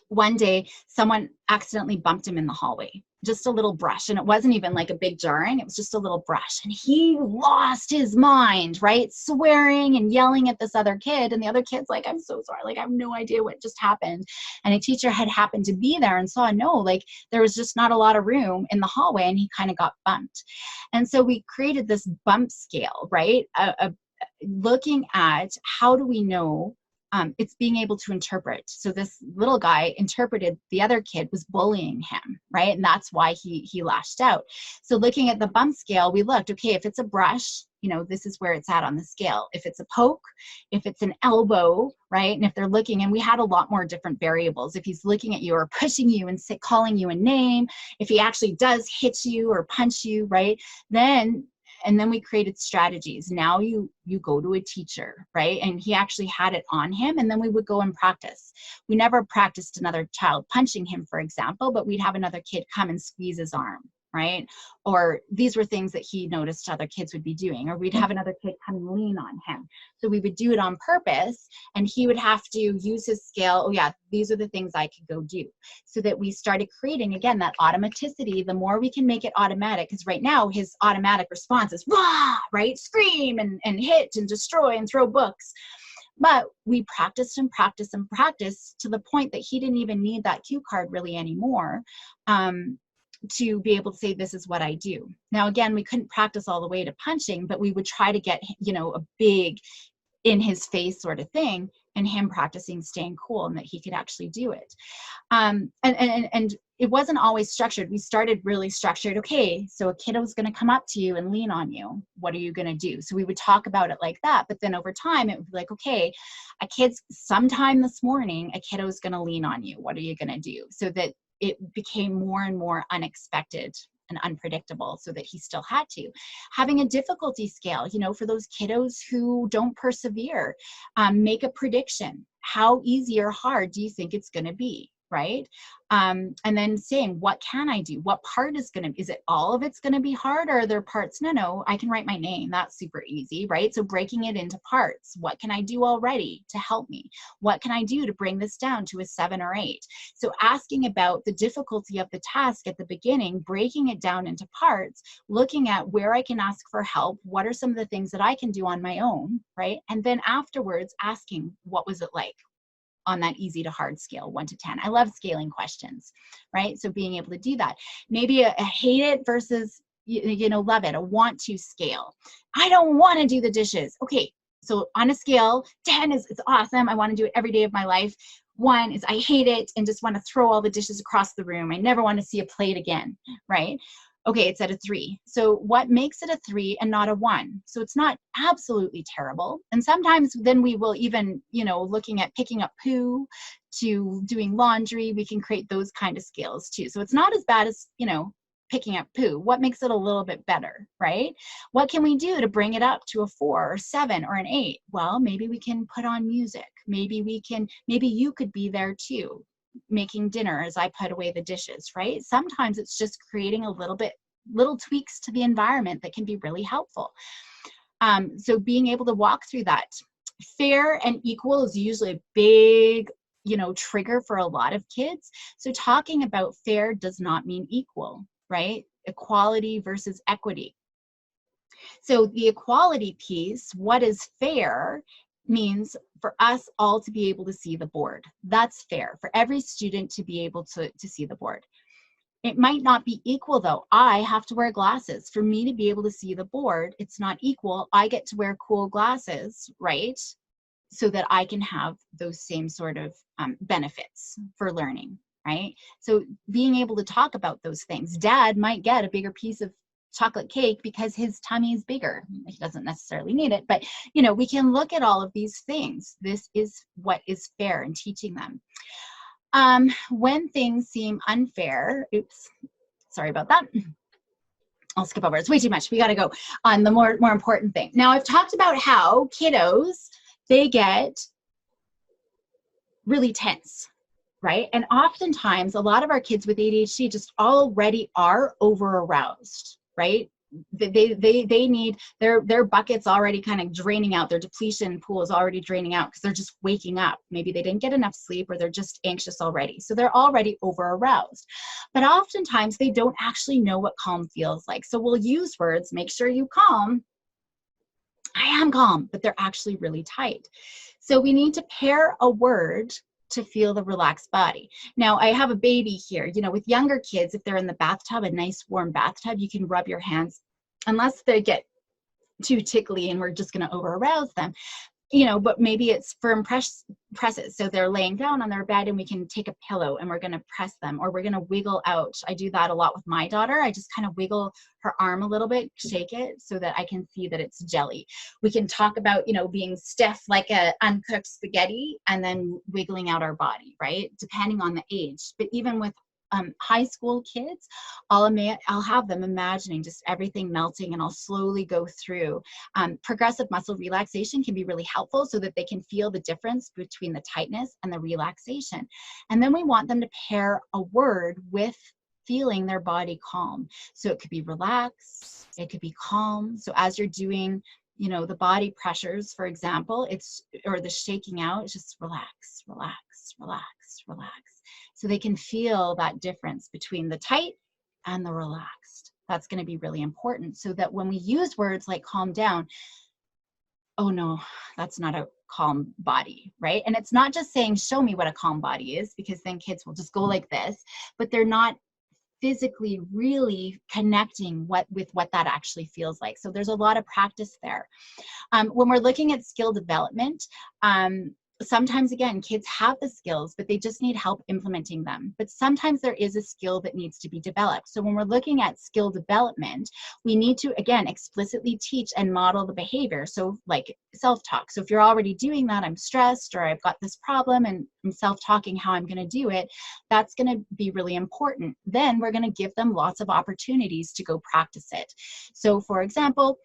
one day someone accidentally bumped him in the hallway, just a little brush, and it wasn't even like a big jarring, it was just a little brush, and he lost his mind, right, swearing and yelling at this other kid, and the other kid's like, I'm so sorry, like I have no idea what just happened. And a teacher had happened to be there and saw, no, like there was just not a lot of room in the hallway, and he kind of got bumped. And so we created this bump scale, right, looking at how do we know. It's being able to interpret. So this little guy interpreted the other kid was bullying him, right? And that's why he lashed out. So looking at the bump scale, we looked, okay, if it's a brush, you know, this is where it's at on the scale. If it's a poke, if it's an elbow, right? And if they're looking, and we had a lot more different variables. If he's looking at you or pushing you and calling you a name, if he actually does hit you or punch you, right? And then we created strategies. Now you go to a teacher, right? And he actually had it on him, and then we would go and practice. We never practiced another child punching him, for example, but we'd have another kid come and squeeze his arm, right? Or these were things that he noticed other kids would be doing, or we'd have another kid come and lean on him. So we would do it on purpose, and he would have to use his scale. Oh yeah, these are the things I could go do. So that we started creating, again, that automaticity. The more we can make it automatic, because right now his automatic response is, rah, right? Scream and hit and destroy and throw books. But we practiced and practiced and practiced to the point that he didn't even need that cue card really anymore. To be able to say, this is what I do. Now, again, we couldn't practice all the way to punching, but we would try to get, you know, a big in his face sort of thing, and him practicing staying cool and that he could actually do it. And it wasn't always structured. We started really structured. Okay, so a kiddo's going to come up to you and lean on you. What are you going to do? So we would talk about it like that. But then over time, it would be like, okay, sometime this morning, a kiddo's going to lean on you. What are you going to do? So that it became more and more unexpected and unpredictable, so that he still had to. Having a difficulty scale, you know, for those kiddos who don't persevere, make a prediction. How easy or hard do you think it's going to be, right? And then saying, what can I do? What part is it all of it's going to be hard, or are there parts? No, I can write my name. That's super easy, right? So breaking it into parts. What can I do already to help me? What can I do to bring this down to a 7 or 8? So asking about the difficulty of the task at the beginning, breaking it down into parts, looking at where I can ask for help. What are some of the things that I can do on my own, right? And then afterwards asking, what was it like on that easy to hard scale, 1 to 10. I love scaling questions, right? So being able to do that. Maybe a hate it versus, you know, love it, a want to scale. I don't want to do the dishes. Okay, so on a scale, 10 is it's awesome. I want to do it every day of my life. 1 is I hate it and just want to throw all the dishes across the room. I never want to see a plate again, right? Okay, it's at a 3. So what makes it a 3 and not a 1? So it's not absolutely terrible. And sometimes then we will even, you know, looking at picking up poo to doing laundry, we can create those kind of scales too. So it's not as bad as, you know, picking up poo. What makes it a little bit better, right? What can we do to bring it up to a 4 or 7 or an 8? Well, maybe we can put on music. Maybe you could be there too, making dinner as I put away the dishes, right? Sometimes it's just creating little tweaks to the environment that can be really helpful. So being able to walk through that. Fair and equal is usually a big, trigger for a lot of kids. So talking about fair does not mean equal, right? Equality versus equity. So the equality piece, what is fair, means for us all to be able to see the board. That's fair for every student to be able to see the board. It might not be equal though. I have to wear glasses. For me to be able to see the board, it's not equal. I get to wear cool glasses, right? So that I can have those same sort of benefits for learning, right? So being able to talk about those things. Dad might get a bigger piece of chocolate cake because his tummy is bigger. He doesn't necessarily need it, but we can look at all of these things. This is what is fair in teaching them. When things seem unfair, oops, sorry about that. I'll skip over. It's way too much. We got to go on the more important thing. Now, I've talked about how kiddos, they get really tense, right? And oftentimes, a lot of our kids with ADHD just already are over aroused, right? They need their buckets already kind of draining out. Their depletion pool is already draining out because they're just waking up. Maybe they didn't get enough sleep, or they're just anxious already. So they're already over aroused. But oftentimes they don't actually know what calm feels like. So we'll use words, make sure you calm. I am calm, but they're actually really tight. So we need to pair a word to feel the relaxed body. Now, I have a baby here. With younger kids, if they're in the bathtub, a nice warm bathtub, you can rub your hands, unless they get too tickly and we're just going to over arouse them. But maybe it's firm presses. So they're laying down on their bed and we can take a pillow and we're going to press them, or we're going to wiggle out. I do that a lot with my daughter. I just kind of wiggle her arm a little bit, shake it so that I can see that it's jelly. We can talk about, being stiff like a uncooked spaghetti and then wiggling out our body, right? Depending on the age. But even with high school kids, I'll have them imagining just everything melting, and I'll slowly go through. Progressive muscle relaxation can be really helpful so that they can feel the difference between the tightness and the relaxation. And then we want them to pair a word with feeling their body calm. So it could be relax, it could be calm. So as you're doing the body pressures, for example, or the shaking out, it's just relax, relax, relax, relax. So they can feel that difference between the tight and the relaxed. That's going to be really important, so that when we use words like calm down, oh no, that's not a calm body, right? And it's not just saying, show me what a calm body is, because then kids will just go like this, but they're not physically really connecting with what that actually feels like. So there's a lot of practice there. When we're looking at skill development, sometimes, again, kids have the skills, but they just need help implementing them. But sometimes there is a skill that needs to be developed. So when we're looking at skill development, we need to, again, explicitly teach and model the behavior. So like self-talk. So if you're already doing that, I'm stressed, or I've got this problem, and I'm self-talking how I'm going to do it, that's going to be really important. Then we're going to give them lots of opportunities to go practice it. So for example,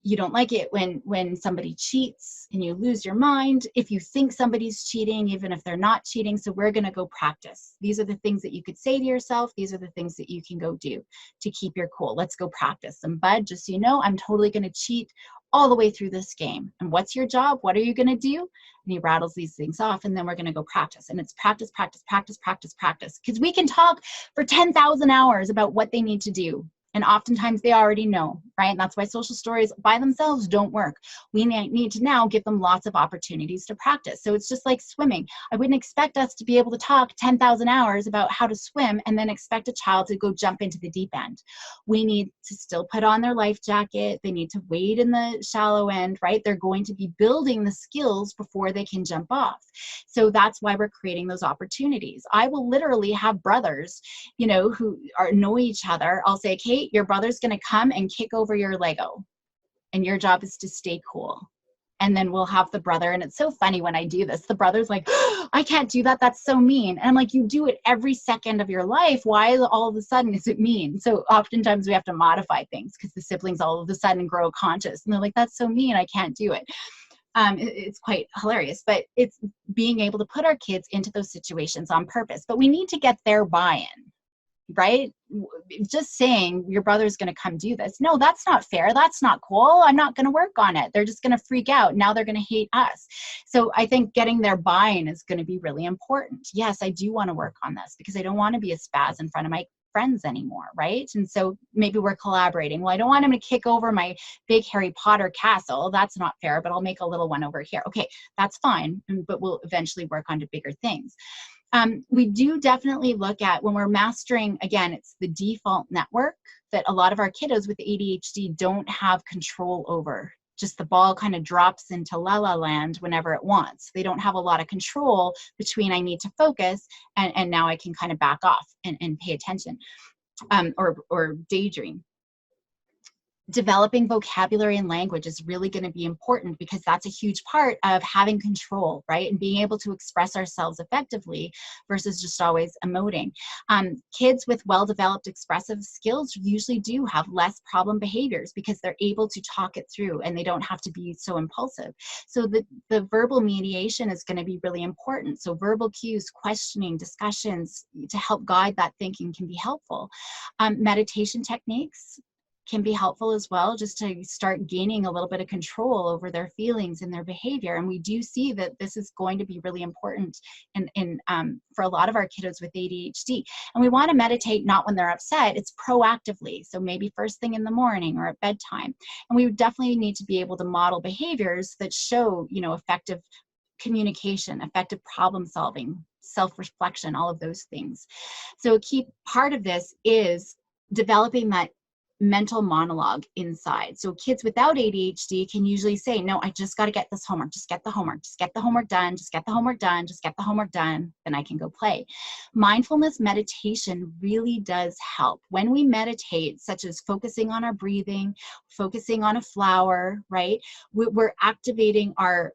you don't like it when somebody cheats and you lose your mind. If you think somebody's cheating, even if they're not cheating, so we're going to go practice. These are the things that you could say to yourself. These are the things that you can go do to keep your cool. Let's go practice. And bud, just so you know, I'm totally going to cheat all the way through this game. And what's your job? What are you going to do? And he rattles these things off, and then we're going to go practice. And it's practice, practice, practice, practice, practice. Because we can talk for 10,000 hours about what they need to do. And oftentimes they already know, right? And that's why social stories by themselves don't work. We need to now give them lots of opportunities to practice. So it's just like swimming. I wouldn't expect us to be able to talk 10,000 hours about how to swim and then expect a child to go jump into the deep end. We need to still put on their life jacket. They need to wade in the shallow end, right? They're going to be building the skills before they can jump off. So that's why we're creating those opportunities. I will literally have brothers, who know each other. I'll say, Kate, your brother's going to come and kick over your Lego, and your job is to stay cool. And then we'll have the brother, and it's so funny when I do this, the brother's like, oh, I can't do that, that's so mean. And I'm like, you do it every second of your life. Why all of a sudden is it mean? So oftentimes we have to modify things because the siblings all of a sudden grow conscious, and they're like, that's so mean, I can't do it. It's quite hilarious, but it's being able to put our kids into those situations on purpose. But we need to get their buy-in. right? Just saying your brother's going to come do this. No, that's not fair. That's not cool. I'm not going to work on it. They're just going to freak out. Now they're going to hate us. So I think getting their buy-in is going to be really important. Yes, I do want to work on this because I don't want to be a spaz in front of my friends anymore, right? And so maybe we're collaborating. Well, I don't want him to kick over my big Harry Potter castle. That's not fair, but I'll make a little one over here. Okay, that's fine, but we'll eventually work on to bigger things. We do definitely look at when we're mastering, again, it's the default network that a lot of our kiddos with ADHD don't have control over. Just the ball kind of drops into la la land whenever it wants. They don't have a lot of control between I need to focus and now I can kind of back off and pay attention or daydream. Developing vocabulary and language is really going to be important because that's a huge part of having control, right? And being able to express ourselves effectively versus just always emoting. Kids with well-developed expressive skills usually do have less problem behaviors because they're able to talk it through and they don't have to be so impulsive. So the verbal mediation is going to be really important. So verbal cues, questioning, discussions to help guide that thinking can be helpful. Meditation techniques can be helpful as well, just to start gaining a little bit of control over their feelings and their behavior. And we do see that this is going to be really important for a lot of our kiddos with ADHD. And we want to meditate not when they're upset, it's proactively. So maybe first thing in the morning or at bedtime. And we definitely need to be able to model behaviors that show, effective communication, effective problem solving, self-reflection, all of those things. So a key part of this is developing that mental monologue inside. So kids without ADHD can usually say, no, I just got to get this homework. Just get the homework. Just get the homework done. Just get the homework done. Just get the homework done. Then I can go play. Mindfulness meditation really does help. When we meditate, such as focusing on our breathing, focusing on a flower, right? We're activating our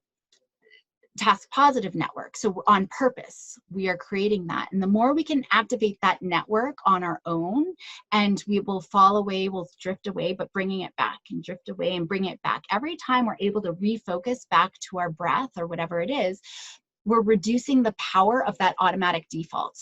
task positive network. So on purpose, we are creating that. And the more we can activate that network on our own, and we will fall away, we'll drift away, but bringing it back and drift away and bring it back. Every time we're able to refocus back to our breath or whatever it is, we're reducing the power of that automatic default,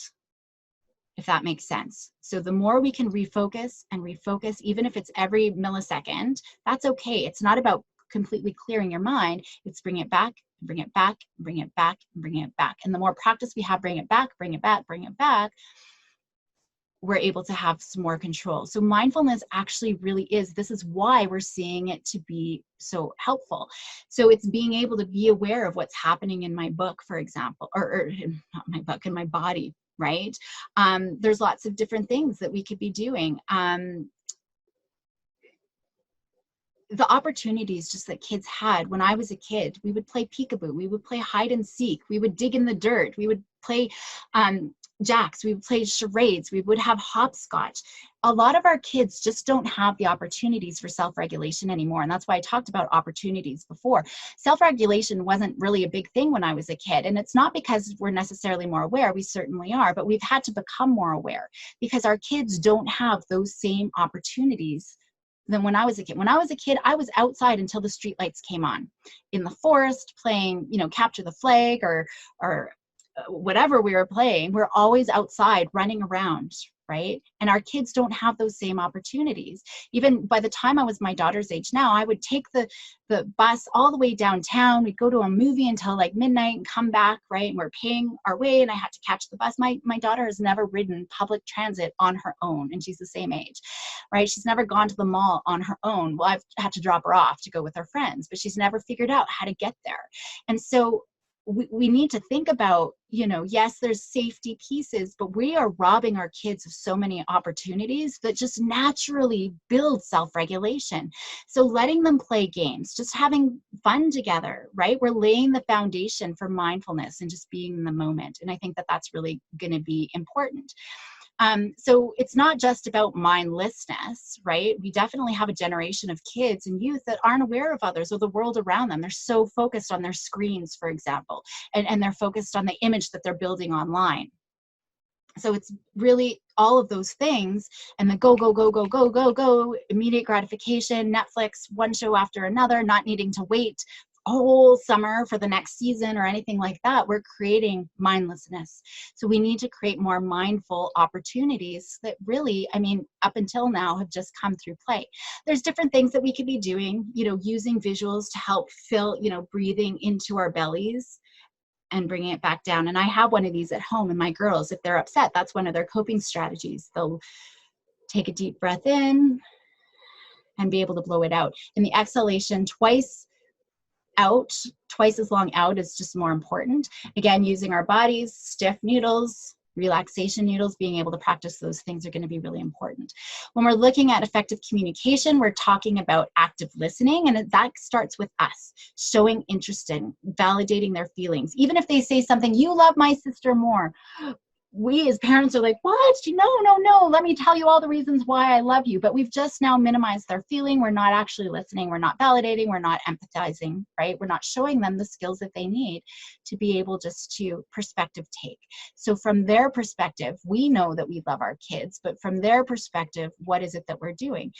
if that makes sense. So the more we can refocus and refocus, even if it's every millisecond, that's okay. It's not about completely clearing your mind. It's bring it back, bring it back, bring it back, bring it back. And the more practice we have, bring it back, bring it back, bring it back, we're able to have some more control. So mindfulness actually really is, this is why we're seeing it to be so helpful. So it's being able to be aware of what's happening in my book, for example, or not my book, in my body, right? There's lots of different things that we could be doing. The opportunities just that kids had when I was a kid, we would play peekaboo, we would play hide and seek, we would dig in the dirt, we would play jacks, we would play charades, we would have hopscotch. A lot of our kids just don't have the opportunities for self-regulation anymore. And that's why I talked about opportunities before. Self-regulation wasn't really a big thing when I was a kid. And it's not because we're necessarily more aware, we certainly are, but we've had to become more aware because our kids don't have those same opportunities than when I was a kid. When I was a kid, I was outside until the street lights came on in the forest playing, capture the flag or whatever we were playing. We're always outside running around, right? And our kids don't have those same opportunities. Even by the time I was my daughter's age now, I would take the bus all the way downtown. We'd go to a movie until like midnight and come back, right? And we're paying our way and I had to catch the bus. My daughter has never ridden public transit on her own, and she's the same age, right? She's never gone to the mall on her own. Well, I've had to drop her off to go with her friends, but she's never figured out how to get there. And so we need to think about, yes, there's safety pieces, but we are robbing our kids of so many opportunities that just naturally build self-regulation. So letting them play games, just having fun together, right? We're laying the foundation for mindfulness and just being in the moment. And I think that that's really going to be important. So it's not just about mindlessness, right? We definitely have a generation of kids and youth that aren't aware of others or the world around them. They're so focused on their screens, for example, and they're focused on the image that they're building online. So it's really all of those things and the go, go, go, go, go, go, go, immediate gratification, Netflix, one show after another, not needing to wait whole summer for the next season or anything like that. We're creating mindlessness. So we need to create more mindful opportunities that really, I mean, up until now have just come through play. There's different things that we could be doing, you know, using visuals to help fill, you know, breathing into our bellies and bringing it back down. And I have one of these at home, and my girls, if they're upset, that's one of their coping strategies. They'll take a deep breath in and be able to blow it out. And the exhalation twice out, twice as long out is just more important. Again, using our bodies, stiff noodles, relaxation noodles, being able to practice those things are going to be really important. When we're looking at effective communication, we're talking about active listening, and that starts with us showing interest in validating their feelings. Even if they say something, you love my sister more, we as parents are like, what? No, let me tell you all the reasons why I love you. But we've just now minimized their feeling. We're not actually listening. We're not validating. We're not empathizing, right? We're not showing them the skills that they need to be able just to perspective take. So from their perspective, we know that we love our kids, but from their perspective, what is it that we're doing?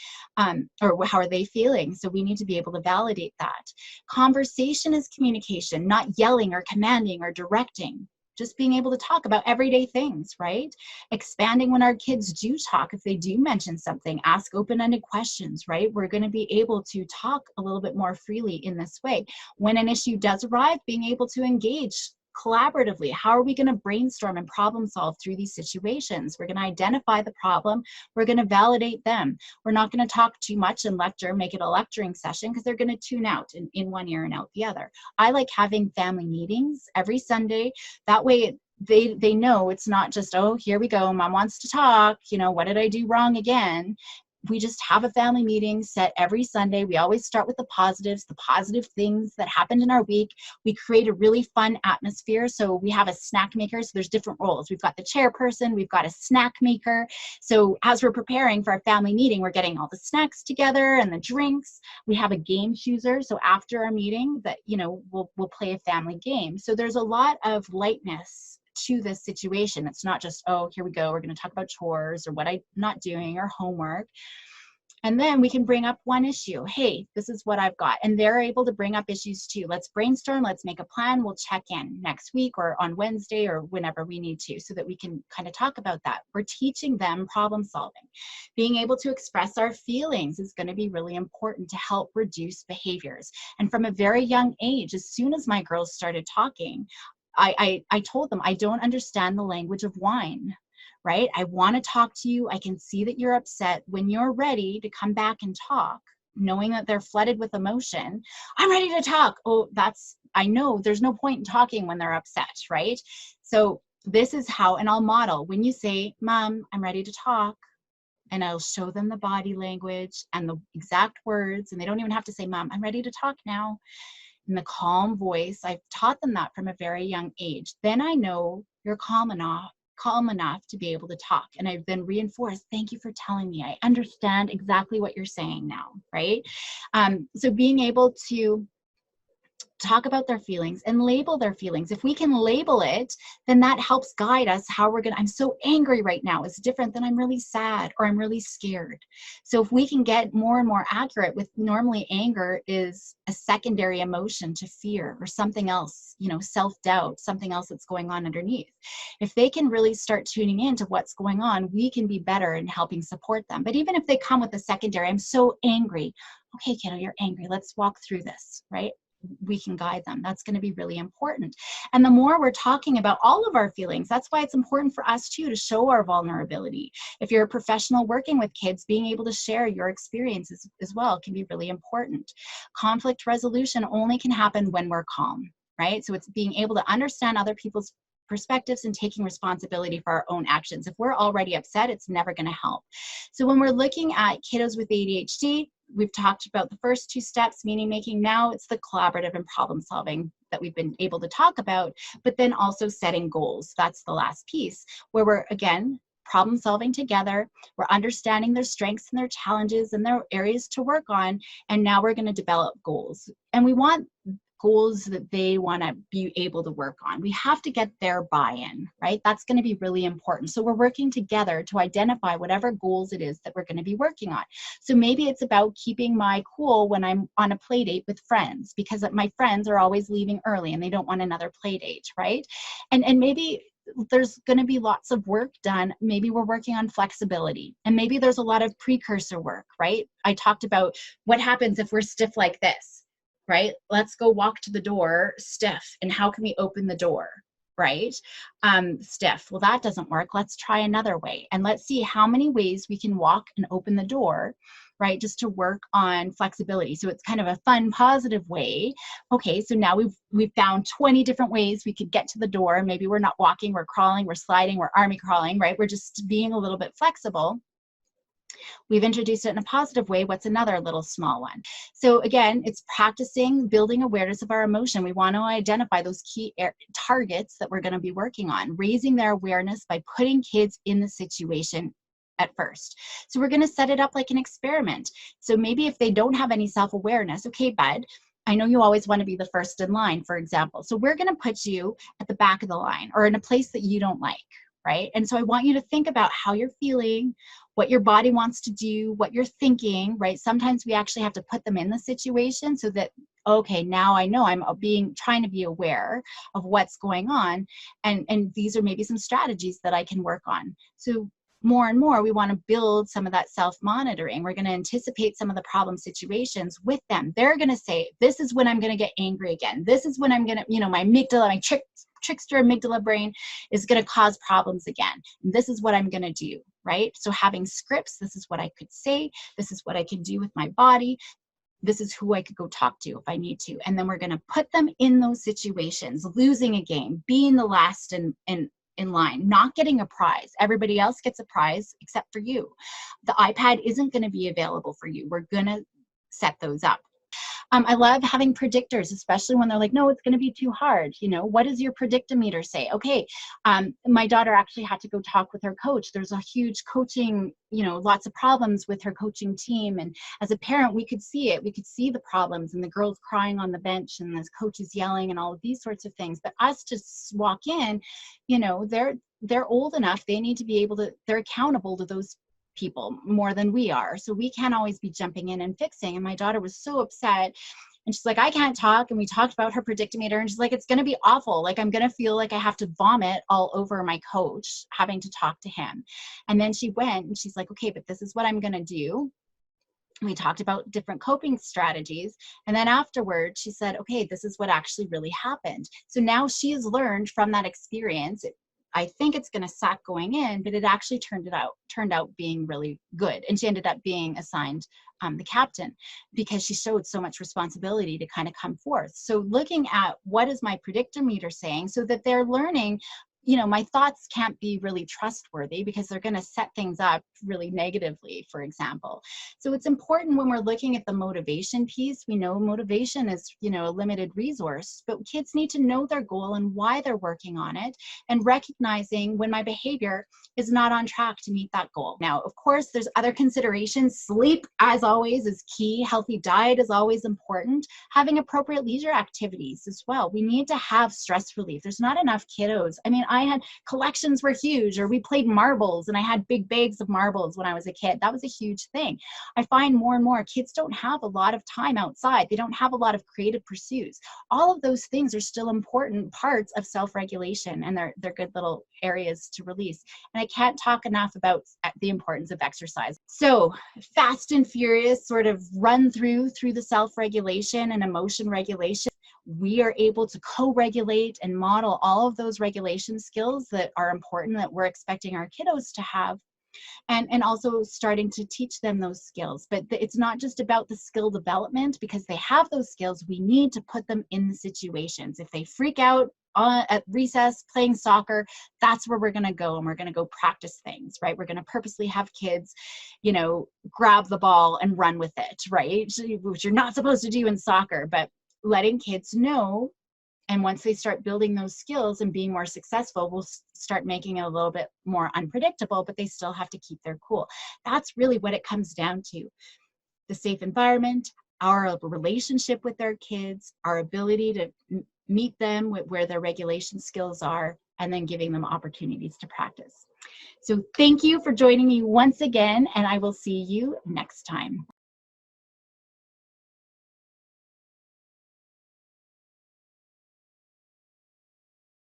Or how are they feeling? So we need to be able to validate that. Conversation is communication, not yelling or commanding or directing. Just being able to talk about everyday things, right? Expanding when our kids do talk, if they do mention something, ask open-ended questions, right? We're going to be able to talk a little bit more freely in this way. When an issue does arrive, being able to engage collaboratively. How are we going to brainstorm and problem solve through these situations? We're going to identify the problem. We're going to validate them. We're not going to talk too much and lecture, make it a lecturing session, because they're going to tune out in one ear and out the other. I like having family meetings every Sunday. That way they know it's not just, oh, here we go, mom wants to talk, you know, what did I do wrong again? We just have a family meeting set every Sunday. We always start with the positives, the positive things that happened in our week. We create a really fun atmosphere. So we have a snack maker. So there's different roles. We've got the chairperson, we've got a snack maker. So as we're preparing for our family meeting, we're getting all the snacks together and the drinks. We have a game chooser. So after our meeting that, you know, we'll play a family game. So there's a lot of lightness to this situation. It's not just, oh, here we go, we're going to talk about chores or what I'm not doing or homework. And then we can bring up one issue. Hey, this is what I've got. And they're able to bring up issues too. Let's brainstorm, let's make a plan. We'll check in next week or on Wednesday or whenever we need to, so that we can kind of talk about that. We're teaching them problem solving. Being able to express our feelings is going to be really important to help reduce behaviors. And from a very young age, as soon as my girls started talking, I told them, I don't understand the language of whine, right? I want to talk to you. I can see that you're upset. When you're ready to come back and talk, knowing that they're flooded with emotion, I'm ready to talk. Oh, I know there's no point in talking when they're upset, right? So this is how, and I'll model when you say, Mom, I'm ready to talk. And I'll show them the body language and the exact words. And they don't even have to say, Mom, I'm ready to talk now. In the calm voice. I've taught them that from a very young age. Then I know you're calm enough to be able to talk. And I've been reinforced. Thank you for telling me. I understand exactly what you're saying now, right? So being able to talk about their feelings and label their feelings. If we can label it, then that helps guide us how we're I'm so angry right now is different than I'm really sad or I'm really scared. So if we can get more and more accurate with, normally anger is a secondary emotion to fear or something else, you know, self-doubt, something else that's going on underneath. If they can really start tuning into what's going on, we can be better in helping support them. But even if they come with a secondary, I'm so angry. Okay, kiddo, you're angry. Let's walk through this, right? We can guide them. That's going to be really important. And the more we're talking about all of our feelings, that's why it's important for us too to show our vulnerability. If you're a professional working with kids, being able to share your experiences as well can be really important. Conflict resolution only can happen when we're calm, right? So it's being able to understand other people's perspectives and taking responsibility for our own actions. If we're already upset, it's never going to help. So when we're looking at kiddos with ADHD, we've talked about the first two steps, meaning making. Now it's the collaborative and problem solving that we've been able to talk about, but then also setting goals. That's the last piece where we're, again, problem solving together. We're understanding their strengths and their challenges and their areas to work on. And now we're going to develop goals. And we want goals that they want to be able to work on. We have to get their buy-in, right? That's going to be really important. So we're working together to identify whatever goals it is that we're going to be working on. So maybe it's about keeping my cool when I'm on a play date with friends, because my friends are always leaving early and they don't want another play date, right? And maybe there's going to be lots of work done. Maybe we're working on flexibility, and maybe there's a lot of precursor work, right? I talked about what happens if we're stiff like this, right? Let's go walk to the door stiff, and how can we open the door, right? Stiff. Well, that doesn't work. Let's try another way, and let's see how many ways we can walk and open the door, right? Just to work on flexibility. So it's kind of a fun, positive way. Okay, so now we've found 20 different ways we could get to the door. Maybe we're not walking, we're crawling, we're sliding, we're army crawling, right? We're just being a little bit flexible. We've introduced it in a positive way. What's another little small one? So again, it's practicing building awareness of our emotion. We want to identify those key targets that we're going to be working on, raising their awareness by putting kids in the situation at first. So we're going to set it up like an experiment. So maybe if they don't have any self-awareness, okay, bud, I know you always want to be the first in line, for example. So we're going to put you at the back of the line, or in a place that you don't like, right? And so I want you to think about how you're feeling, what your body wants to do, what you're thinking, right? Sometimes we actually have to put them in the situation so that, okay, now I know I'm trying to be aware of what's going on. And these are maybe some strategies that I can work on. So more and more, we want to build some of that self-monitoring. We're going to anticipate some of the problem situations with them. They're going to say, this is when I'm going to get angry again. This is when I'm going to, my amygdala, my trickster amygdala brain is going to cause problems again. And this is what I'm going to do, right? So having scripts, this is what I could say. This is what I can do with my body. This is who I could go talk to if I need to. And then we're going to put them in those situations, losing a game, being the last in line, not getting a prize. Everybody else gets a prize except for you. The iPad isn't going to be available for you. We're going to set those up. I love having predictors, especially when they're like, no, it's going to be too hard. What does your predictometer say? Okay, my daughter actually had to go talk with her coach. There's a huge coaching, lots of problems with her coaching team. And as a parent, we could see it. We could see the problems and the girls crying on the bench and the coach is yelling and all of these sorts of things. But us just walk in, they're old enough. They need to be able to, they're accountable to those people more than we are. So we can't always be jumping in and fixing. And my daughter was so upset. And she's like, I can't talk. And we talked about her predictometer. And she's like, it's going to be awful. Like, I'm going to feel like I have to vomit all over my coach having to talk to him. And then she went and she's like, okay, but this is what I'm going to do. We talked about different coping strategies. And then afterwards, she said, okay, this is what actually really happened. So now she has learned from that experience. I think it's going to suck going in, but it actually turned out being really good. And she ended up being assigned the captain because she showed so much responsibility to kind of come forth. So looking at what is my predictor meter saying so that they're learning, my thoughts can't be really trustworthy because they're going to set things up really negatively, for example. So it's important when we're looking at the motivation piece. We know motivation is, a limited resource, but kids need to know their goal and why they're working on it, and recognizing when my behavior is not on track to meet that goal. Now, of course, there's other considerations. Sleep, as always, is key. Healthy diet is always important. Having appropriate leisure activities as well. We need to have stress relief. There's not enough kiddos. I mean, I had collections were huge, or we played marbles and I had big bags of marbles when I was a kid. That was a huge thing. I find more and more kids don't have a lot of time outside. They don't have a lot of creative pursuits. All of those things are still important parts of self-regulation, and they're good little areas to release. And I can't talk enough about the importance of exercise. So fast and furious sort of run through the self-regulation and emotion regulation. We are able to co-regulate and model all of those regulation skills that are important that we're expecting our kiddos to have, and also starting to teach them those skills. But it's not just about the skill development. Because they have those skills, we need to put them in the situations. If they freak out at recess playing soccer, that's where we're going to go, and we're going to go practice things, right? We're going to purposely have kids, grab the ball and run with it, right? Which you're not supposed to do in soccer, but letting kids know. And once they start building those skills and being more successful, we'll start making it a little bit more unpredictable, but they still have to keep their cool. That's really what it comes down to. The safe environment, our relationship with their kids, our ability to meet them where their regulation skills are, and then giving them opportunities to practice. So thank you for joining me once again, and I will see you next time.